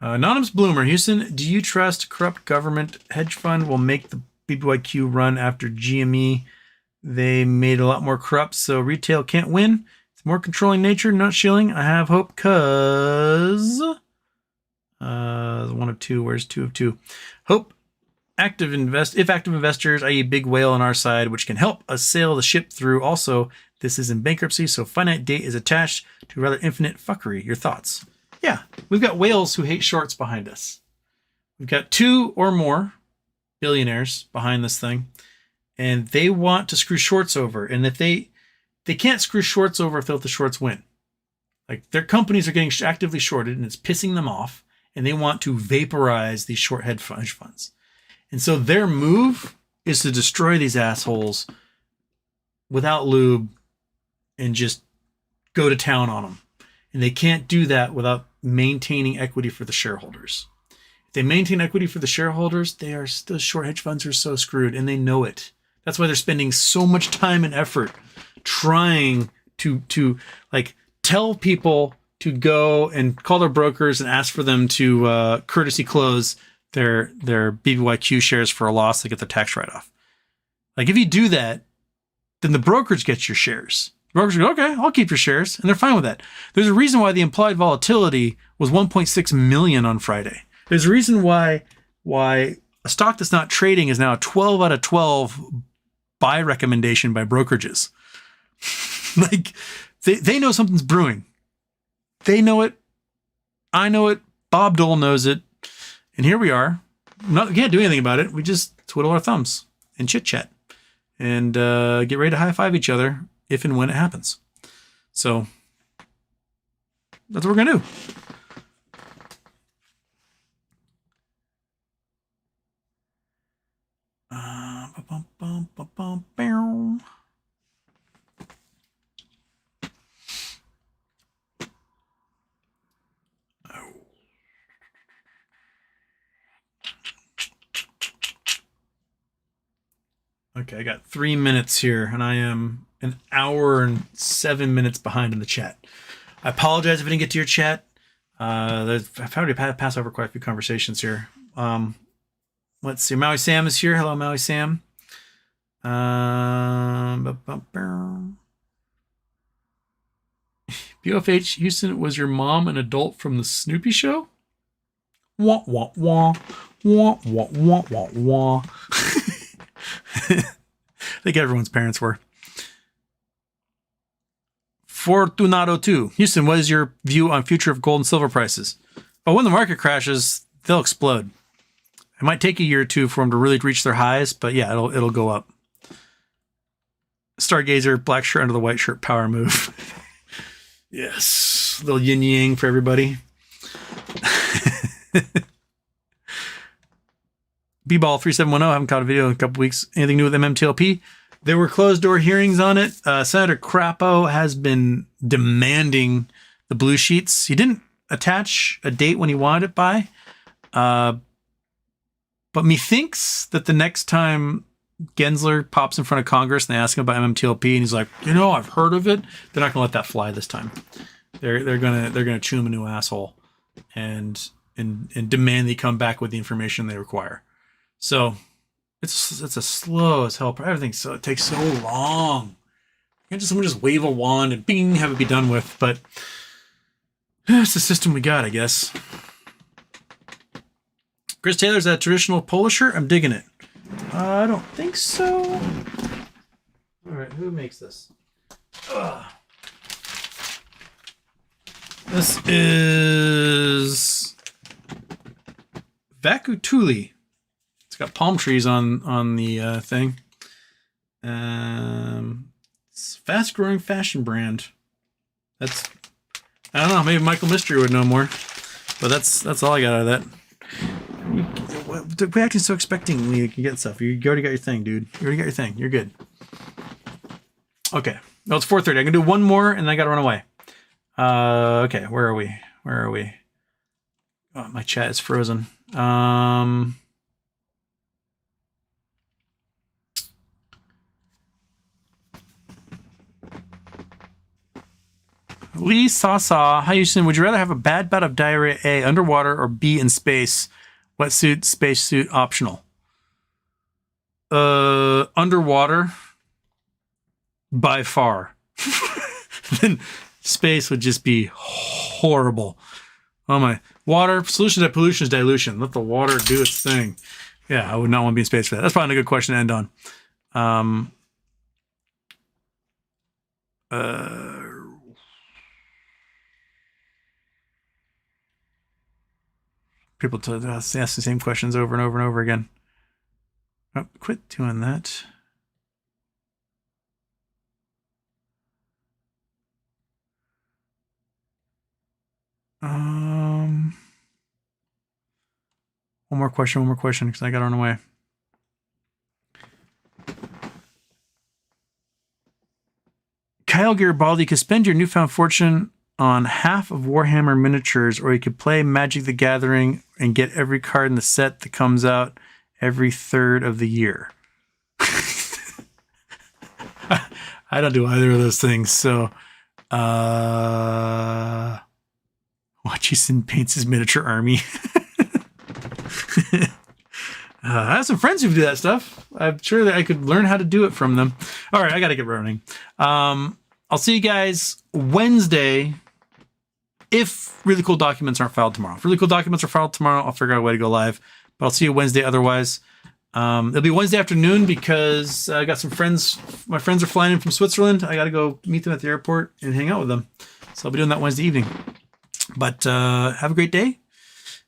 Anonymous Bloomer, Houston, do you trust corrupt government hedge fund will make the BBYQ run after GME They made a lot more corrupt, so retail can't win. It's more controlling nature, not shilling. I have hope because 1 of 2. Where's 2 of 2? Hope if active investors, i.e. big whale on our side, which can help us sail the ship through. Also, this is in bankruptcy, so finite date is attached to rather infinite fuckery. Your thoughts? Yeah, we've got whales who hate shorts behind us. We've got 2 or more billionaires behind this thing, and they want to screw shorts over. And if they can't screw shorts over if they let the shorts win. Like, their companies are getting actively shorted, and it's pissing them off, and they want to vaporize these short hedge funds. And so their move is to destroy these assholes without lube and just go to town on them. And they can't do that without maintaining equity for the shareholders. If they maintain equity for the shareholders, those short hedge funds are so screwed, and they know it. That's why they're spending so much time and effort trying to like tell people to go and call their brokers and ask for them to courtesy close their BBYQ shares for a loss to get the tax write-off. Like, if you do that, then the brokerage gets your shares. The brokerage go, okay, I'll keep your shares, and they're fine with that. There's a reason why the implied volatility was 1.6 million on Friday. There's a reason why a stock that's not trading is now a 12 out of 12 buy recommendation by brokerages. Like, they know something's brewing. They know it. I know it. Bob Dole knows it. And here we are. We can't do anything about it. We just twiddle our thumbs and chit-chat and get ready to high-five each other if and when it happens. So that's what we're going to do. Okay, I got 3 minutes here, and I am an hour and 7 minutes behind in the chat. I apologize if I didn't get to your chat. I've already passed over quite a few conversations here. Let's see. Maui Sam is here. Hello, Maui Sam. BFH Houston, was your mom an adult from the Snoopy show? Wah, wah, wah. Wah, wah, wah, wah, wah. I think everyone's parents were. Fortunato 2. Houston, what is your view on future of gold and silver prices? Oh, when the market crashes, they'll explode. It might take a year or two for them to really reach their highs, but yeah, it'll go up. Stargazer, black shirt under the white shirt, power move. Yes, little yin yang for everybody. B-Ball 3710, haven't caught a video in a couple weeks. Anything new with MMTLP? There were closed door hearings on it. Senator Crapo has been demanding the blue sheets. He didn't attach a date when he wanted it by. But methinks that the next time Gensler pops in front of Congress and they ask him about MMTLP and he's like, I've heard of it. They're not gonna let that fly this time. They're gonna chew him a new asshole and demand they come back with the information they require. So it's a slow as hell. Everything it takes so long. Can't someone just wave a wand and bing, have it be done with. But it's the system we got, I guess. Chris Taylor's that traditional polo shirt. I'm digging it. I don't think so. All right, who makes this? This is Vakutuli. It's got palm trees on the thing. It's a fast-growing fashion brand. I don't know. Maybe Michael Mystery would know more, but that's all I got out of that. We're acting so expecting you can get stuff. You already got your thing, dude. You already got your thing. You're good. Okay. No, it's 4:30. I can do one more, and then I got to run away. Okay. Where are we? Oh, my chat is frozen. Lee Sasa, hi Houston. Would you rather have a bad bout of diarrhea A, underwater, or B, in space? Wetsuit, spacesuit, optional. Underwater. by far. Then space would just be horrible. Oh my. Water, solution to pollution is dilution. Let the water do its thing. Yeah, I would not want to be in space for that. That's probably a good question to end on. People ask the same questions over and over and over again. Oh, quit doing that. One more question, because I got on the way. Kyle Garibaldi, could spend your newfound fortune on half of Warhammer miniatures, or you could play Magic the Gathering and get every card in the set that comes out every third of the year. I don't do either of those things, so Watchison paints his miniature army. I have some friends who do that stuff. I'm sure that I could learn how to do it from them. All right, I got to get running. I'll see you guys Wednesday if really cool documents aren't filed tomorrow. If really cool documents are filed tomorrow, I'll figure out a way to go live. But I'll see you Wednesday otherwise. It'll be Wednesday afternoon because I got some friends. My friends are flying in from Switzerland. I got to go meet them at the airport and hang out with them. So I'll be doing that Wednesday evening. But have a great day.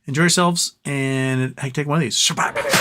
Enjoy yourselves, and I can take one of these. Shabbat.